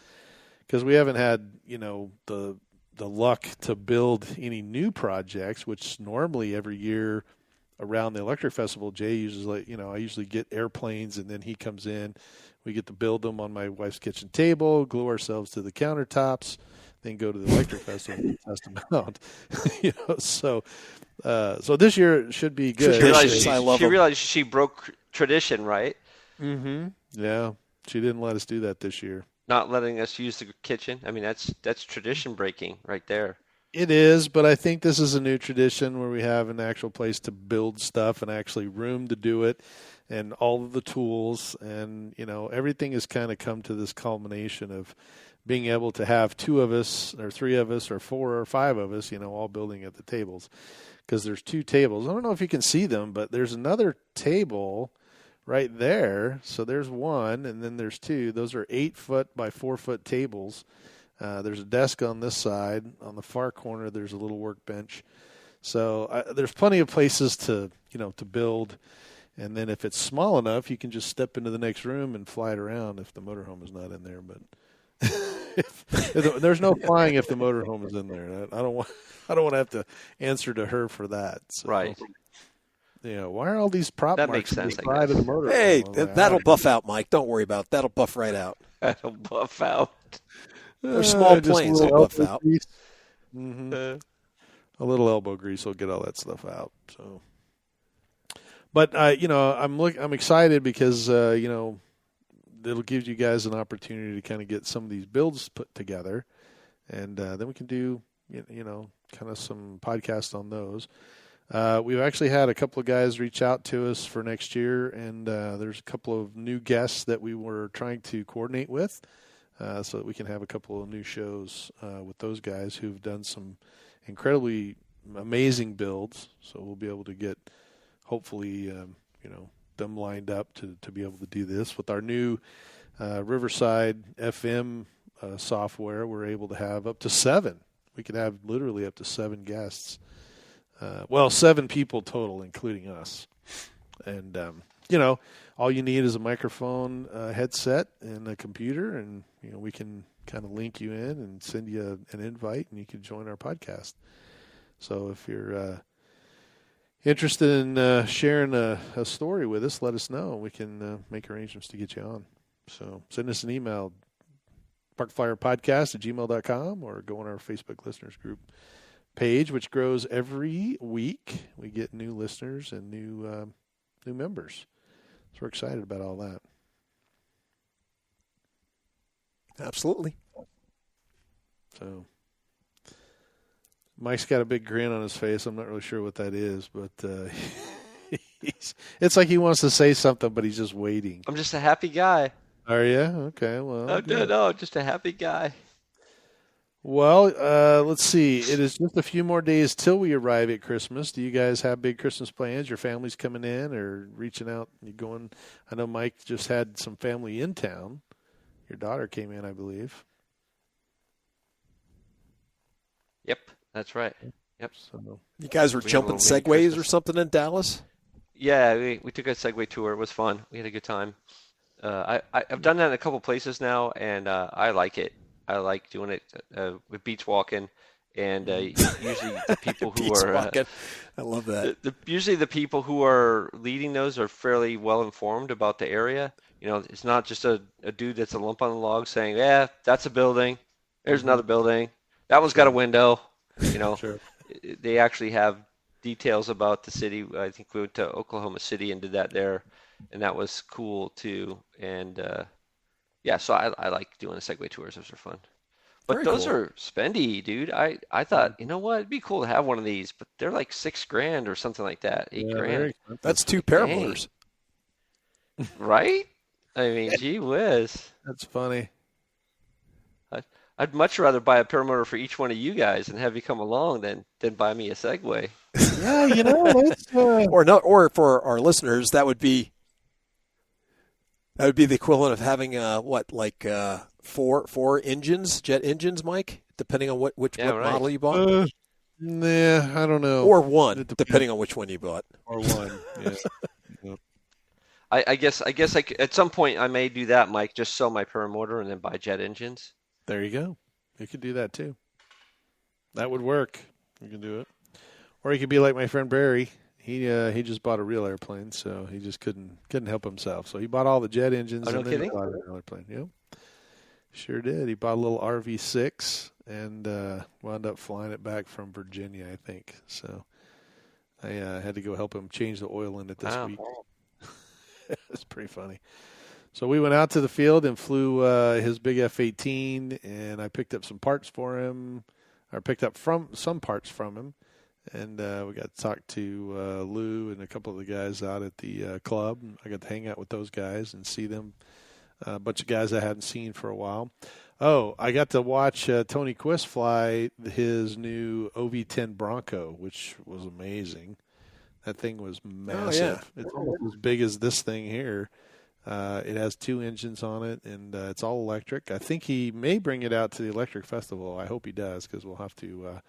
Because we haven't had, the luck to build any new projects, which normally every year around the Electric Festival, Jay usually, I usually get airplanes, and then he comes in. We get to build them on my wife's kitchen table, glue ourselves to the countertops, then go to the Electric Festival and test them out. So this year should be good. She realized she broke tradition, right? Mm-hmm. Yeah, she didn't let us do that this year. Not letting us use the kitchen. I mean, that's tradition breaking right there. It is, but I think this is a new tradition where we have an actual place to build stuff and actually room to do it, and all of the tools, and everything has kind of come to this culmination of being able to have 2 of us or 3 of us or 4 or 5 of us, all building at the tables, because there's 2 tables. I don't know if you can see them, but there's another table right there. So there's 1, and then there's 2. Those are 8-foot by 4-foot tables. There's a desk on this side. On the far corner, there's a little workbench. So there's plenty of places to build. And then if it's small enough, you can just step into the next room and fly it around if the motorhome is not in there. But there's no flying if the motorhome is in there. I don't want to have to answer to her for that. So. Right. Why are all these prop that marks makes sense, on the side of the motor? Hey, that'll buff out, Mike. Don't worry about it. That'll buff right out. That'll buff out. They're small planes. They'll buff out. Mm-hmm. A little elbow grease will get all that stuff out. So, but I'm excited because it'll give you guys an opportunity to kind of get some of these builds put together, and then we can do kind of some podcasts on those. We've actually had a couple of guys reach out to us for next year, and there's a couple of new guests that we were trying to coordinate with, so that we can have a couple of new shows with those guys who've done some incredibly amazing builds. So we'll be able to get, hopefully, them lined up to be able to do this with our new Riverside FM software. We're able to have up to 7. We could have literally up to 7 guests. 7 people total, including us. And, all you need is a microphone, headset, and a computer, and, we can kind of link you in and send you an invite, and you can join our podcast. So if you're interested in sharing a story with us, let us know. We can make arrangements to get you on. So send us an email, parkflyerpodcast@gmail.com, or go on our Facebook listeners group page, which grows every week. We get new listeners and new members. So we're excited about all that. Absolutely. So Mike's got a big grin on his face. I'm not really sure what that is, but it's like he wants to say something, but he's just waiting. I'm just a happy guy. Are you? Okay, well. No, just a happy guy. Well, let's see. It is just a few more days till we arrive at Christmas. Do you guys have big Christmas plans? Your family's coming in or reaching out? You going? I know Mike just had some family in town. Your daughter came in, I believe. Yep, that's right. Yep. So, you guys were jumping segways or something in Dallas? Yeah, we took a Segway tour. It was fun. We had a good time. I've done that in a couple places now, and I like it. I like doing it with beach walking, and usually the people who are I love that. Usually the people who are leading those are fairly well informed about the area. It's not just a dude that's a lump on the log saying, "Yeah, that's a building. There's another building. That one's got a window." Sure. They actually have details about the city. I think we went to Oklahoma City and did that there, and that was cool too. And so I like doing the Segway tours. Those are fun. But Very those cool. are spendy, dude. I thought, you know what? It'd be cool to have one of these, but they're like $6,000 or something like that. $8,000. That's 2 paramotors. Right? I mean, gee whiz. That's funny. I'd much rather buy a paramotor for each one of you guys and have you come along than buy me a Segway. Yeah, that's or for our listeners, that would be the equivalent of having four engines, jet engines, Mike, depending on which model you bought. I don't know. Or one, depending on which one you bought. Or one. Yeah. I guess at some point I may do that, Mike. Just sell my paramotor and then buy jet engines. There you go. You could do that too. That would work. You can do it. Or you could be like my friend Barry. He just bought a real airplane, so he just couldn't help himself. So he bought all the jet engines and then he bought a real airplane. Yep. Sure did. He bought a little RV6 and wound up flying it back from Virginia, I think. So I had to go help him change the oil in it this week. It's pretty funny. So we went out to the field and flew his big F-18, and I picked up some parts for him, or picked up some parts from him, and we got to talk to Lou and a couple of the guys out at the club. I got to hang out with those guys and see them, a bunch of guys I hadn't seen for a while. Oh, I got to watch Tony Quist fly his new OV-10 Bronco, which was amazing. That thing was massive. Oh, yeah. It's almost as big as this thing here. It has 2 engines on it, and it's all electric. I think he may bring it out to the Electric Festival. I hope he does, because we'll have to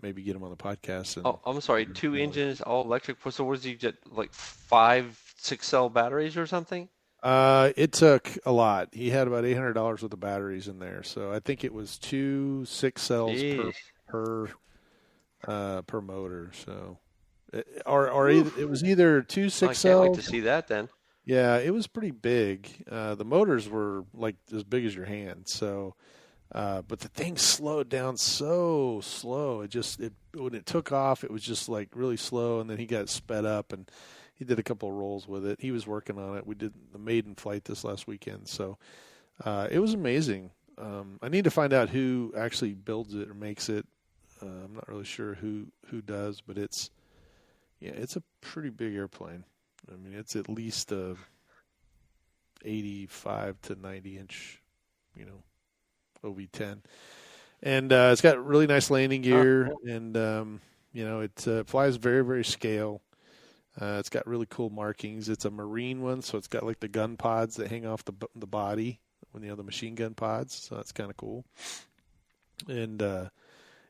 maybe get him on the podcast. And, I'm sorry, 2 engines, all electric. So what does he get, like 5 6-cell batteries or something? It took a lot. He had about $800 worth of batteries in there, so I think it was 2 6-cells per motor. So, it was either 2 6-cells. I can't wait to see that then. Yeah, it was pretty big. The motors were like as big as your hand. So, but the thing slowed down so slow. When it took off, it was just like really slow, and then he got sped up, and he did a couple of rolls with it. He was working on it. We did the maiden flight this last weekend, so it was amazing. I need to find out who actually builds it or makes it. I'm not really sure who does, but it's a pretty big airplane. I mean, it's at least a 85 to 90 inch, OV-10, and it's got really nice landing gear, and it flies very, very scale. It's got really cool markings. It's a marine one, so it's got like the gun pods that hang off the body when the machine gun pods. So that's kind of cool. And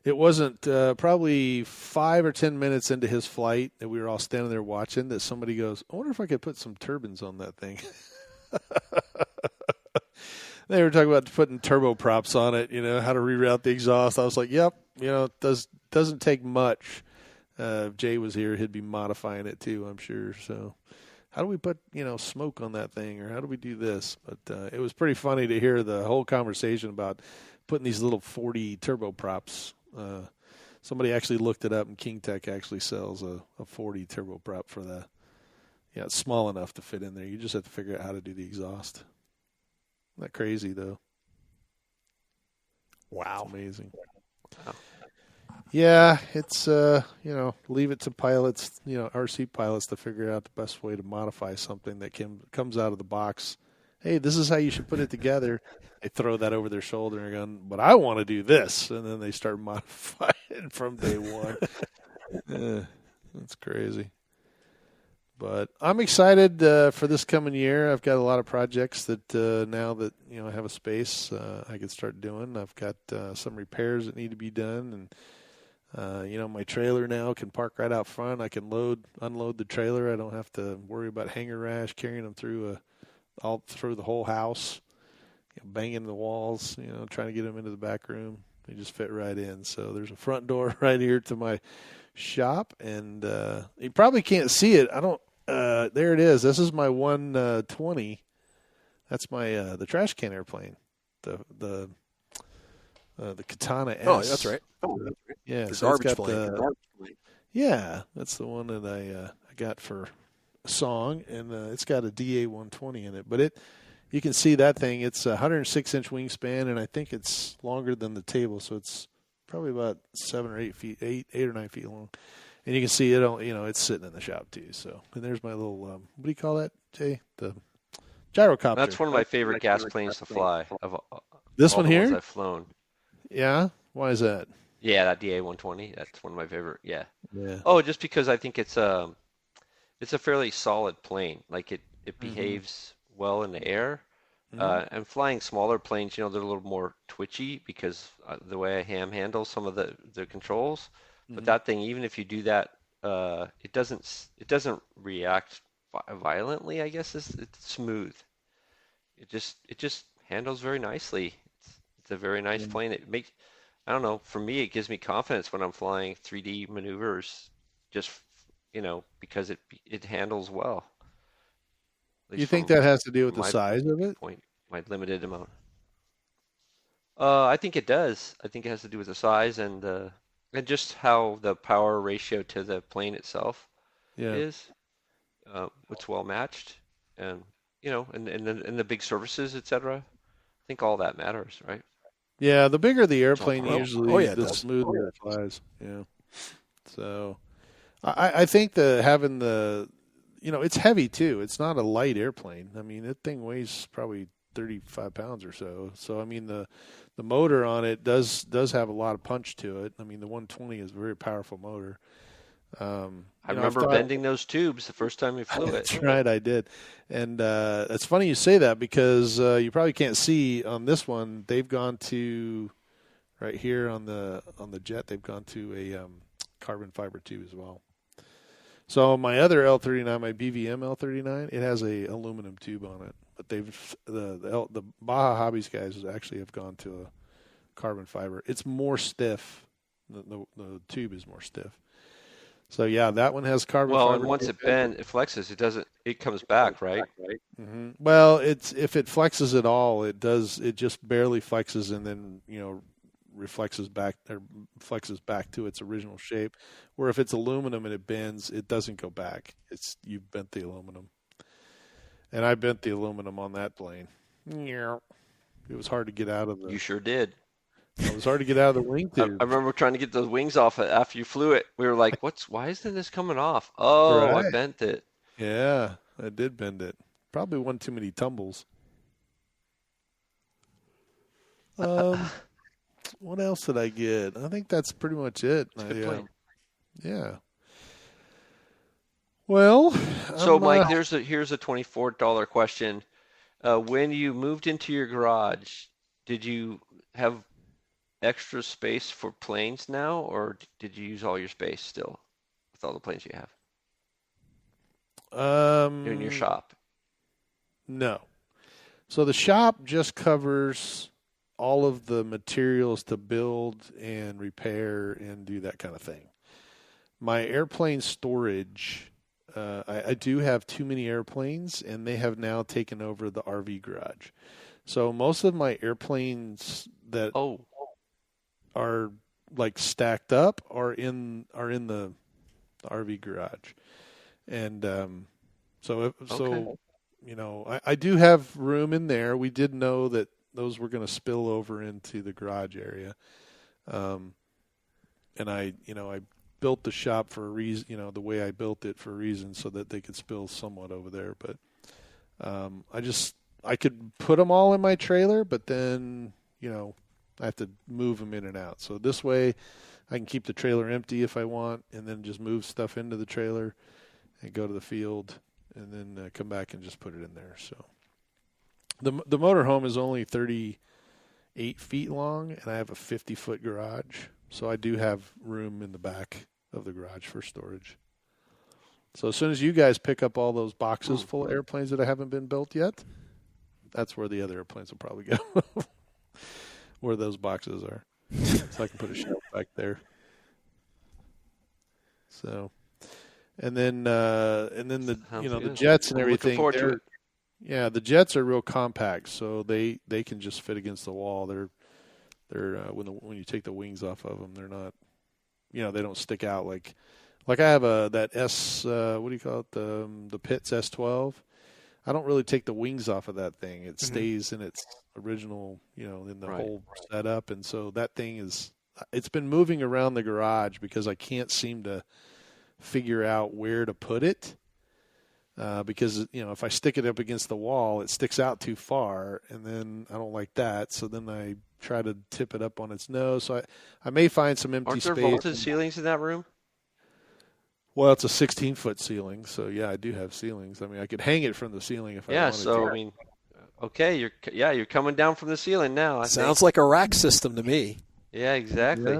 it wasn't probably 5 or 10 minutes into his flight that we were all standing there watching that somebody goes, "I wonder if I could put some turbines on that thing." They were talking about putting turboprops on it, how to reroute the exhaust. I was like, "Yep, it doesn't take much." If Jay was here, he'd be modifying it too, I'm sure. So how do we put, smoke on that thing, or how do we do this? But it was pretty funny to hear the whole conversation about putting these little 40 turboprops. Somebody actually looked it up, and King Tech actually sells a 40 turboprop for the, it's small enough to fit in there. You just have to figure out how to do the exhaust. Isn't that crazy, though? Wow. It's amazing. Wow. Yeah, it's, leave it to pilots, RC pilots to figure out the best way to modify something that comes out of the box. Hey, this is how you should put it together. They throw that over their shoulder and go, but I want to do this. And then they start modifying from day one. That's crazy. But I'm excited for this coming year. I've got a lot of projects that now that, I have a space, I can start doing. I've got some repairs that need to be done, and my trailer now can park right out front. I can unload the trailer. I don't have to worry about hanger rash carrying them all through the whole house, banging the walls, trying to get them into the back room. They just fit right in. So there's a front door right here to my shop, and you probably can't see it. There it is. This is my 120. That's my the trash can airplane. The Katana S. Oh, that's right. Yeah, the so garbage plane. Yeah, that's the one that I got for a song, and it's got a DA 120 in it. But you can see that thing. It's a 106-inch wingspan, and I think it's longer than the table, so it's probably about 7 or 8 feet, 8 or 9 feet long. And you can see it. It's sitting in the shop too. So, and there's my little what do you call that, Jay? The gyrocopter. That's one of my favorite gas planes to fly. This one here? I've flown. Yeah. Why is that? Yeah, that DA 120. That's one of my favorite. Yeah. Yeah. Oh, just because I think it's a fairly solid plane. Like it behaves well in the air. And flying smaller planes, they're a little more twitchy because the way I handle some of the controls. But that thing, even if you do that, it doesn't react violently. I guess it's smooth. It just handles very nicely. It's a very nice plane. It makes, I don't know, for me it gives me confidence when I'm flying 3D maneuvers. Just because it handles well. You think that has to do with the size of it? My limited amount. I think it does. I think it has to do with the size and just how the power ratio to the plane itself is. It's well matched, and and the big surfaces, etc. I think all that matters, right? Yeah, the bigger the airplane, usually the does. smoother it flies. Yeah. So, I think having the, it's heavy too. It's not a light airplane. I mean, that thing weighs probably 35 pounds or so. So, I mean, the motor on it does have a lot of punch to it. I mean, the 120 is a very powerful motor. I remember bending those tubes the first time we flew it. That's right, I did. And it's funny you say that because you probably can't see on this one. They've gone to right here on the jet. They've gone to a carbon fiber tube as well. So my other L39, my BVM L39, it has a aluminum tube on it. But the Baja Hobbies guys actually have gone to a carbon fiber. It's more stiff. The tube is more stiff. So yeah, that one has carbon fiber. Well, and once it flexes, it comes back, right? Mm-hmm. Well, if it flexes at all, it does. It just barely flexes and then reflexes back to its original shape. Where if it's aluminum and it bends, it doesn't go back. You've bent the aluminum, and I bent the aluminum on that plane. It was hard to get out of You sure did. It was hard to get out of the wing I tube. remember trying to get those wings off after you flew it. We were like, why isn't this coming off? Oh, Right. I bent it. Yeah, I did bend it. Probably one too many tumbles. What else did I get? I think that's pretty much it. Good plane. Yeah. Well, So Mike, here's a $24 question. When you moved into your garage, did you have extra space for planes now, or did you use all your space still with all the planes you have in your shop? No. So the shop just covers all of the materials to build and repair and do that kind of thing. My airplane storage, I do have too many airplanes, and they have now taken over the RV garage. So most of my airplanes that are like stacked up are in the RV garage, and so you know, I do have room in there. We did know that those were going to spill over into the garage area, and I built the shop for a reason. You know, the way I built it for a reason, so that they could spill somewhat over there. But I could put them all in my trailer, but then I have to move them in and out. So this way, I can keep the trailer empty if I want, and then just move stuff into the trailer and go to the field, and then come back and just put it in there. So the motorhome is only 38 feet long, and I have a 50-foot garage. So I do have room in the back of the garage for storage. So as soon as you guys pick up all those boxes full of airplanes that haven't been built yet, that's where the other airplanes will probably go. Where those boxes are. So I can put a shelf back there. So, and then the the jets and everything. Looking forward to it. Yeah, the jets are real compact, so they can just fit against the wall. They're when you take the wings off of them, they're not, they don't stick out like I have that S what do you call it, the Pitts S12. I don't really take the wings off of that thing. It stays in its original, in the whole setup, and so that thing it's been moving around the garage because I can't seem to figure out where to put it. Because if I stick it up against the wall, it sticks out too far, and then I don't like that. So then I try to tip it up on its nose. So I may find some empty space. Aren't there vaulted ceilings in that room? Well, it's a 16-foot ceiling, so yeah, I do have ceilings. I mean, I could hang it from the ceiling if I wanted to. Yeah, so I mean, okay, you're coming down from the ceiling now. Sounds like a rack system to me. Yeah, exactly.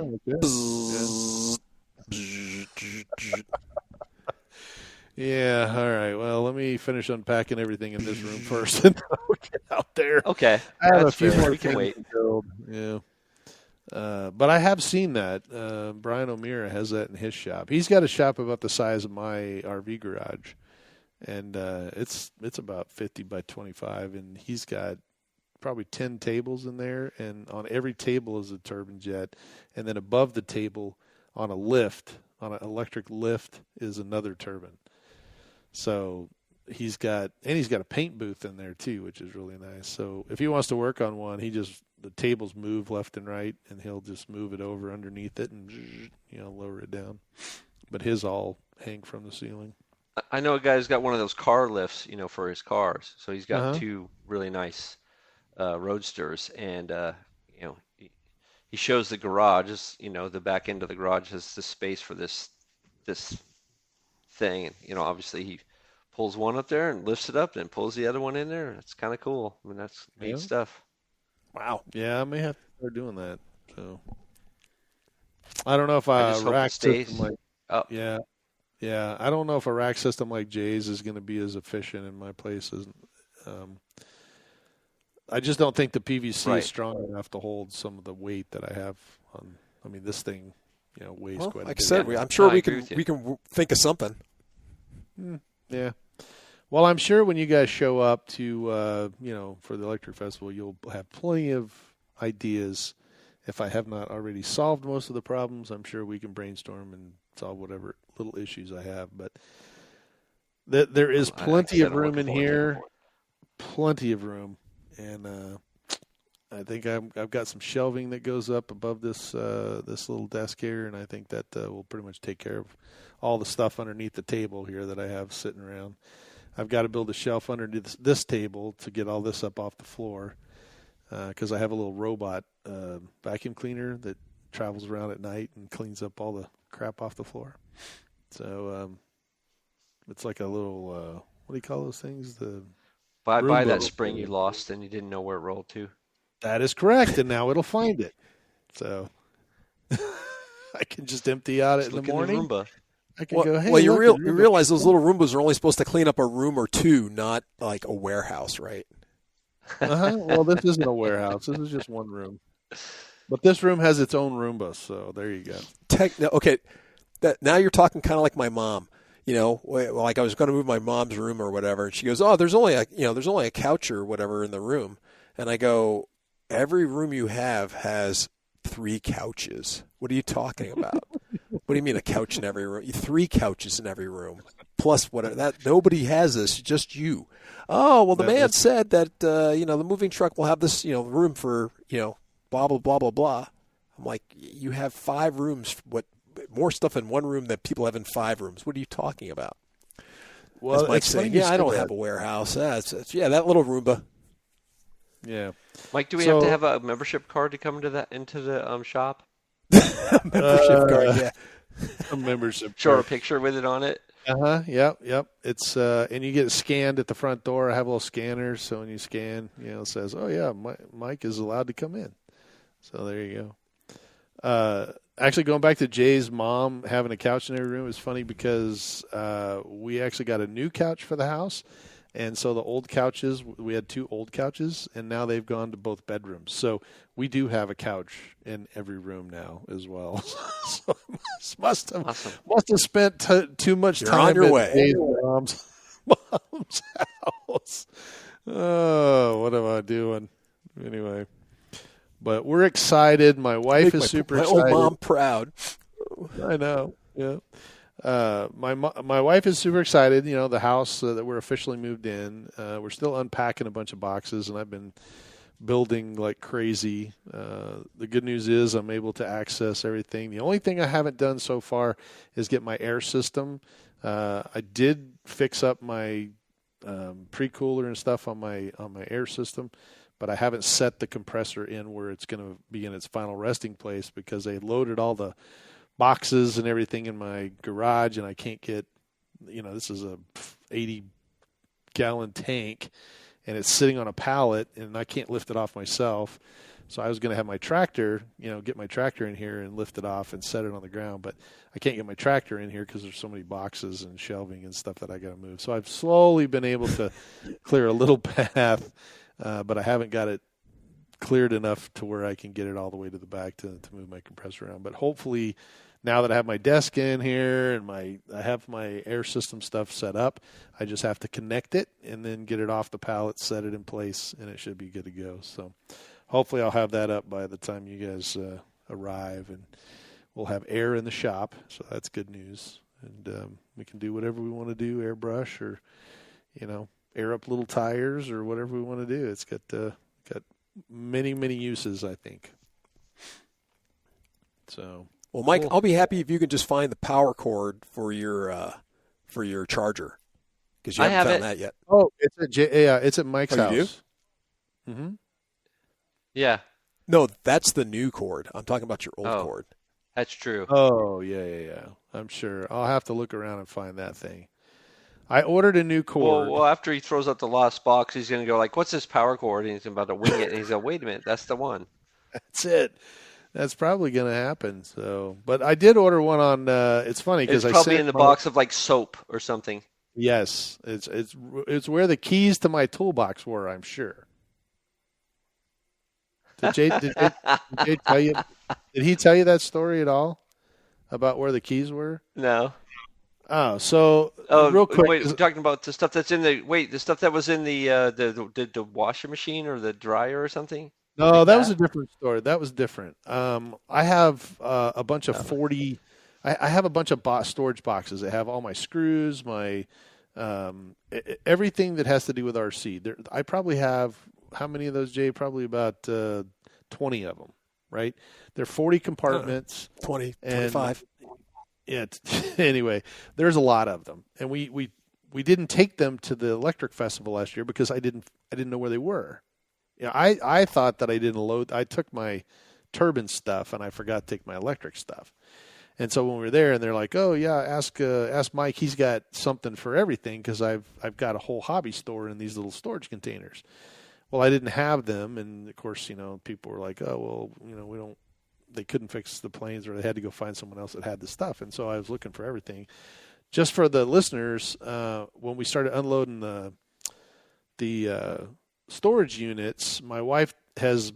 Yeah, all right. Well, let me finish unpacking everything in this room first, and we'll get out there. Okay, I have that's a few fair. more We can things wait. to build. Yeah. But I have seen that. Brian O'Meara has that in his shop. He's got a shop about the size of my RV garage, and it's about 50 by 25, and he's got probably 10 tables in there, and on every table is a turbine jet, and then above the table on an electric lift, is another turbine. So he's got a paint booth in there too, which is really nice. So if he wants to work on one, the tables move left and right, and he'll just move it over underneath it and lower it down. But his all hang from the ceiling. I know a guy who's got one of those car lifts, for his cars. So he's got two really nice roadsters, and he shows the garage. The back end of the garage has the space for this thing, and obviously he pulls one up there and lifts it up, and pulls the other one in there. It's kind of cool. I mean, that's neat stuff. Wow. Yeah, I may have to start doing that. So I don't know if I just hope rack it stays system like up. yeah. I don't know if a rack system like Jay's is going to be as efficient in my place. I just don't think the PVC is strong enough to hold some of the weight that I have on. I mean, this thing, weighs quite a bit. Like I said, I'm sure we can think of something. Yeah. Well, I'm sure when you guys show up to, for the Electric Festival, you'll have plenty of ideas if I have not already solved most of the problems, I'm sure we can brainstorm and solve whatever little issues I have. But there is plenty of room in here, plenty of room, and I think I've got some shelving that goes up above this this little desk here, and I think that will pretty much take care of all the stuff underneath the table here that I have sitting around. I've got to build a shelf underneath this table to get all this up off the floor because I have a little robot vacuum cleaner that travels around at night and cleans up all the crap off the floor. So it's like a little, what do you call those things? The Buy that spring you lost and you didn't know where it rolled to. That is correct, and now it'll find it. So I can just empty out it in the morning. Roomba. I can go, hey, well, you realize those little Roombas are only supposed to clean up a room or two, not like a warehouse, right? Well, this isn't a warehouse. This is just one room. But this room has its own Roomba, so there you go. Okay, now you're talking kind of like my mom. You know, like I was going to move my mom's room or whatever, and she goes, "Oh, there's only a couch or whatever in the room," and I go, "Every room you have has 3 couches. What are you talking about? What do you mean a couch in every room? 3 couches in every room, plus whatever. That nobody has this, just you. Oh, well, the man said that the moving truck will have this room for blah blah blah blah blah. I'm like, you have 5 rooms. What more stuff in one room that people have in 5 rooms? What are you talking about? Well, Mike's saying, I don't have a warehouse. It's that little Roomba. Yeah, Mike, do we have to have a membership card to come into the shop? Membership card, yeah. A membership. Show a picture with it on it. Yep. It's and you get it scanned at the front door. I have a little scanner, so when you scan, it says, "Oh yeah, Mike is allowed to come in." So there you go. Actually, going back to Jay's mom having a couch in every room is funny because we actually got a new couch for the house. And so the old couches, we had 2 old couches, and now they've gone to both bedrooms. So we do have a couch in every room now as well. So must have spent too much time on your way. Dave's mom's house. Oh, what am I doing? Anyway, but we're excited. My wife is super excited. My old mom proud. I know. Yeah. My wife is super excited. The house that we're officially moved in. We're still unpacking a bunch of boxes, and I've been building like crazy. The good news is I'm able to access everything. The only thing I haven't done so far is get my air system. I did fix up my pre-cooler and stuff on my air system, but I haven't set the compressor in where it's going to be in its final resting place because they loaded all the boxes and everything in my garage, and I can't get, this is a 80-gallon tank, and it's sitting on a pallet, and I can't lift it off myself. So I was going to have my tractor, get my tractor in here and lift it off and set it on the ground, but I can't get my tractor in here because there's so many boxes and shelving and stuff that I got to move. So I've slowly been able to clear a little path, but I haven't got it cleared enough to where I can get it all the way to the back to move my compressor around. But hopefully, now that I have my desk in here and I have my air system stuff set up, I just have to connect it and then get it off the pallet, set it in place, and it should be good to go. So hopefully I'll have that up by the time you guys arrive, and we'll have air in the shop. So that's good news. And we can do whatever we want to do, airbrush or, air up little tires or whatever we want to do. It's got many, many uses, I think. So... Well, Mike, I'll be happy if you can just find the power cord for your charger, because you haven't found that yet. Oh, it's at Mike's house. You do? Mm-hmm. Yeah. No, that's the new cord. I'm talking about your old cord. That's true. Oh, yeah. I'm sure. I'll have to look around and find that thing. I ordered a new cord. Well, after he throws out the lost box, he's going to go like, "What's this power cord?" And he's about to wing it. And he's like, "Wait a minute, that's the one." That's it. That's probably going to happen. So, but I did order one on. It's funny because it's probably in the box of like soap or something. Yes, it's where the keys to my toolbox were. I'm sure. Did Jay tell you? Did he tell you that story at all about where the keys were? No. Oh, so real quick. Wait, we're talking about the stuff that's in the stuff that was in the washing machine or the dryer or something. No, like that was that? a different story. That was different. I have a bunch of 40. I have a bunch of storage boxes that have all my screws, my everything that has to do with RC. I probably have how many of those, Jay? Probably about 20 of them. Right? They're 40 compartments. 20, And 25. yeah. Anyway, there's a lot of them, and we didn't take them to the electric festival last year because I didn't know where they were. Yeah, I thought that I didn't load. I took my turbine stuff and I forgot to take my electric stuff. And so when we were there, and they're like, "Oh yeah, ask Mike. He's got something for everything because I've got a whole hobby store in these little storage containers." Well, I didn't have them, and of course, people were like, "Oh well, we don't." They couldn't fix the planes, or they had to go find someone else that had the stuff. And so I was looking for everything. Just for the listeners, when we started unloading the storage units, my wife has,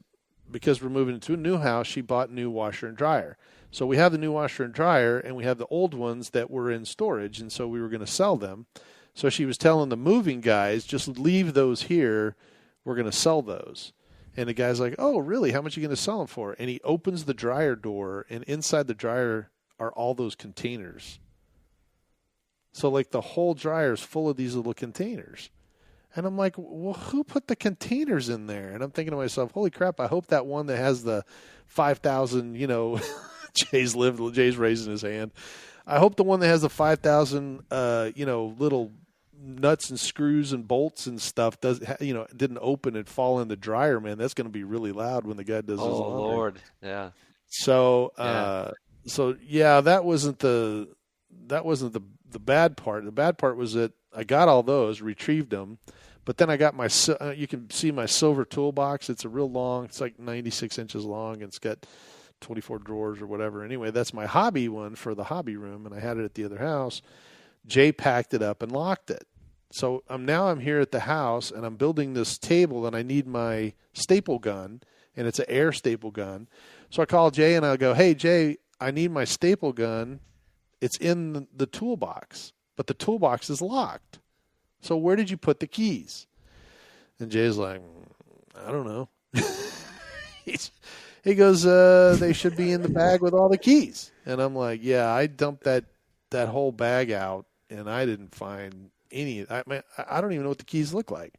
because we're moving into a new house, she bought new washer and dryer. So we have the new washer and dryer, and we have the old ones that were in storage, and so we were going to sell them. So she was telling the moving guys, just leave those here. We're going to sell those. And the guy's like, oh, really? How much are you going to sell them for? And he opens the dryer door, and inside the dryer are all those containers. So like the whole dryer is full of these little containers. And I'm like, well, who put the containers in there? And I'm thinking to myself, holy crap, I hope that one that has the 5,000, Jay's raising his hand. I hope the one that has the 5,000, little nuts and screws and bolts and stuff didn't open and fall in the dryer, man. That's going to be really loud when the guy does his laundry. Oh, Lord. Yeah. So, that wasn't the bad part. The bad part was that I got all those, retrieved them, but then I got my, you can see my silver toolbox. It's it's like 96 inches long, and it's got 24 drawers or whatever. Anyway, that's my hobby one for the hobby room, and I had it at the other house. Jay packed it up and locked it. So I'm here at the house, and I'm building this table, and I need my staple gun, and it's an air staple gun. So I call Jay, and I go, hey, Jay, I need my staple gun. It's in the toolbox, but the toolbox is locked. So where did you put the keys? And Jay's like, I don't know. He goes, they should be in the bag with all the keys. And I'm like, yeah, I dumped that whole bag out, and I didn't find any. I don't even know what the keys look like.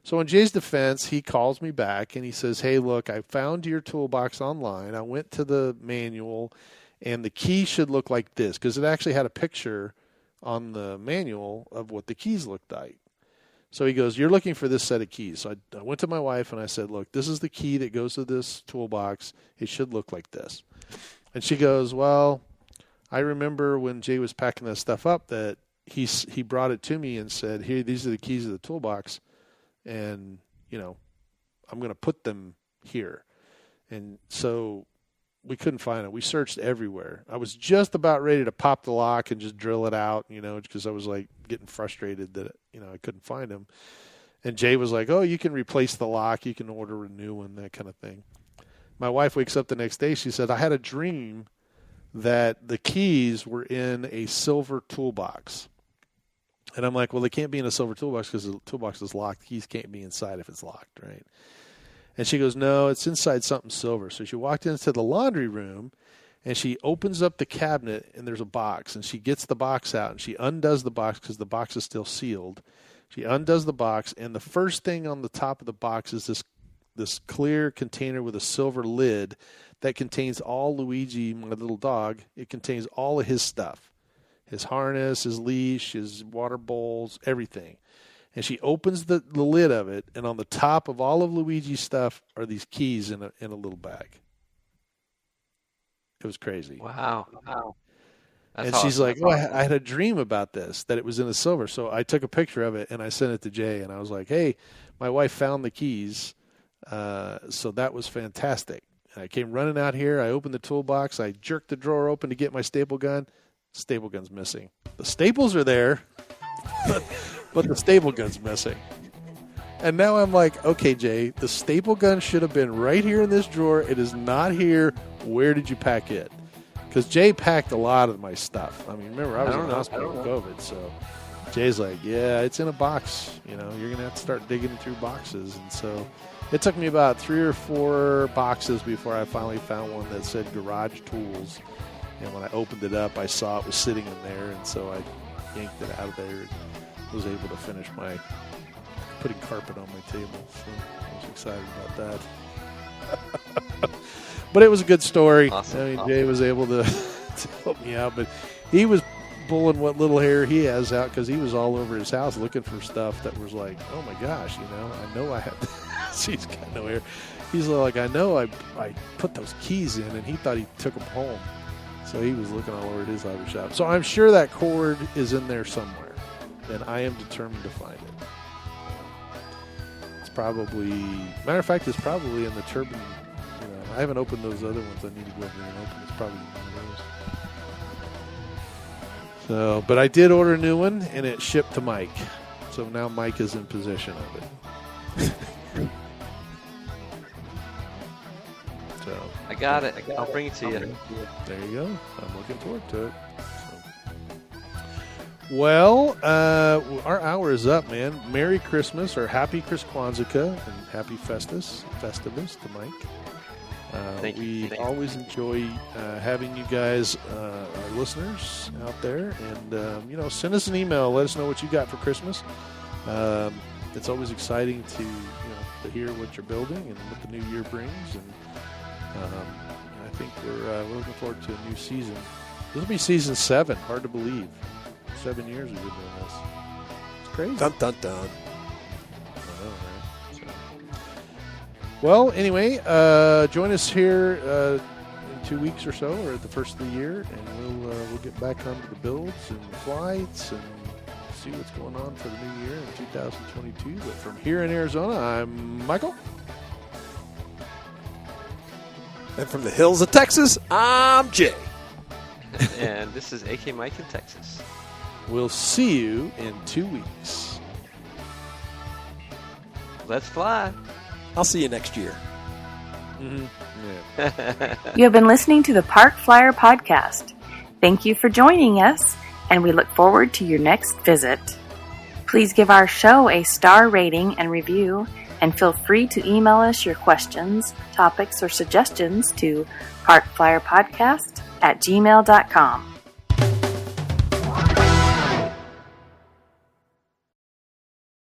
So in Jay's defense, he calls me back, and he says, hey, look, I found your toolbox online. I went to the manual, and the key should look like this, because it actually had a picture on the manual of what the keys looked like. So he goes, you're looking for this set of keys. So I went to my wife, and I said, look, this is the key that goes to this toolbox. It should look like this. And she goes, well, I remember when Jay was packing that stuff up that he brought it to me and said, here, these are the keys of the toolbox, and, I'm going to put them here. And so we couldn't find it. We searched everywhere. I was just about ready to pop the lock and just drill it out, because I was like getting frustrated that, I couldn't find them. And Jay was like, oh, you can replace the lock. You can order a new one, that kind of thing. My wife wakes up the next day. She said, I had a dream that the keys were in a silver toolbox. And I'm like, well, they can't be in a silver toolbox because the toolbox is locked. Keys can't be inside if it's locked, right? And she goes, no, it's inside something silver. So she walked into the laundry room, and she opens up the cabinet, and there's a box. And she gets the box out, and she undoes the box because the box is still sealed. She undoes the box, and the first thing on the top of the box is this clear container with a silver lid that contains all Luigi, my little dog. It contains all of his stuff. His harness, his leash, his water bowls, everything. And she opens the lid of it, and on the top of all of Luigi's stuff are these keys in a little bag. It was crazy. Wow. That's and awesome. She's like, I had a dream about this, that it was in a silver. So I took a picture of it, and I sent it to Jay, and I was like, hey, my wife found the keys, so that was fantastic. And I came running out here. I opened the toolbox. I jerked the drawer open to get my staple gun. Staple gun's missing. The staples are there, but the staple gun's missing. And now I'm like, okay, Jay, the staple gun should have been right here in this drawer. It is not here. Where did you pack it? Because Jay packed a lot of my stuff. I mean, remember, I was in the hospital with COVID, so Jay's like, yeah, it's in a box. You're going to have to start digging through boxes. And so It took me about 3 or 4 boxes before I finally found one that said garage tools. And when I opened it up, I saw it was sitting in there, and so I yanked it out of there and was able to finish putting carpet on my table. So I was excited about that. But it was a good story. Awesome. I mean, Jay was able to help me out, but he was pulling what little hair he has out because he was all over his house looking for stuff that was like, oh my gosh, I know I have this. He's got no hair. He's like, I know I put those keys in, and he thought he took them home. So he was looking all over his hobby shop. So I'm sure that cord is in there somewhere, and I am determined to find it. It's probably, matter of fact, it's probably in the turbine. I haven't opened those other ones. I need to go over there and open. It's probably in one of those. So, but I did order a new one, and it shipped to Mike. So now Mike is in possession of it. So I got it. I'll bring it to you. There you go. I'm looking forward to it. So. Well, our hour is up, man. Merry Christmas, or Happy Chris Kwanzaa, and Happy Festivus to Mike. Thank you. We always enjoy having you guys, our listeners out there, and send us an email. Let us know what you got for Christmas. It's always exciting to hear what you're building and what the new year brings, and I think we're looking forward to a new season. This will be season 7. Hard to believe. 7 years we've been doing this. It's crazy. Dun dun dun. I know, right? So. Well, anyway, join us here in 2 weeks or so, or at the first of the year, and we'll get back onto the builds and the flights and see what's going on for the new year in 2022. But from here in Arizona, I'm Michael. And from the hills of Texas, I'm Jay. And this is AK Mike in Texas. We'll see you in 2 weeks. Let's fly. I'll see you next year. Mm-hmm. Yeah. You have been listening to the Park Flyer Podcast. Thank you for joining us, and we look forward to your next visit. Please give our show a star rating and review, and feel free to email us your questions, topics, or suggestions to parkflyerpodcast@gmail.com.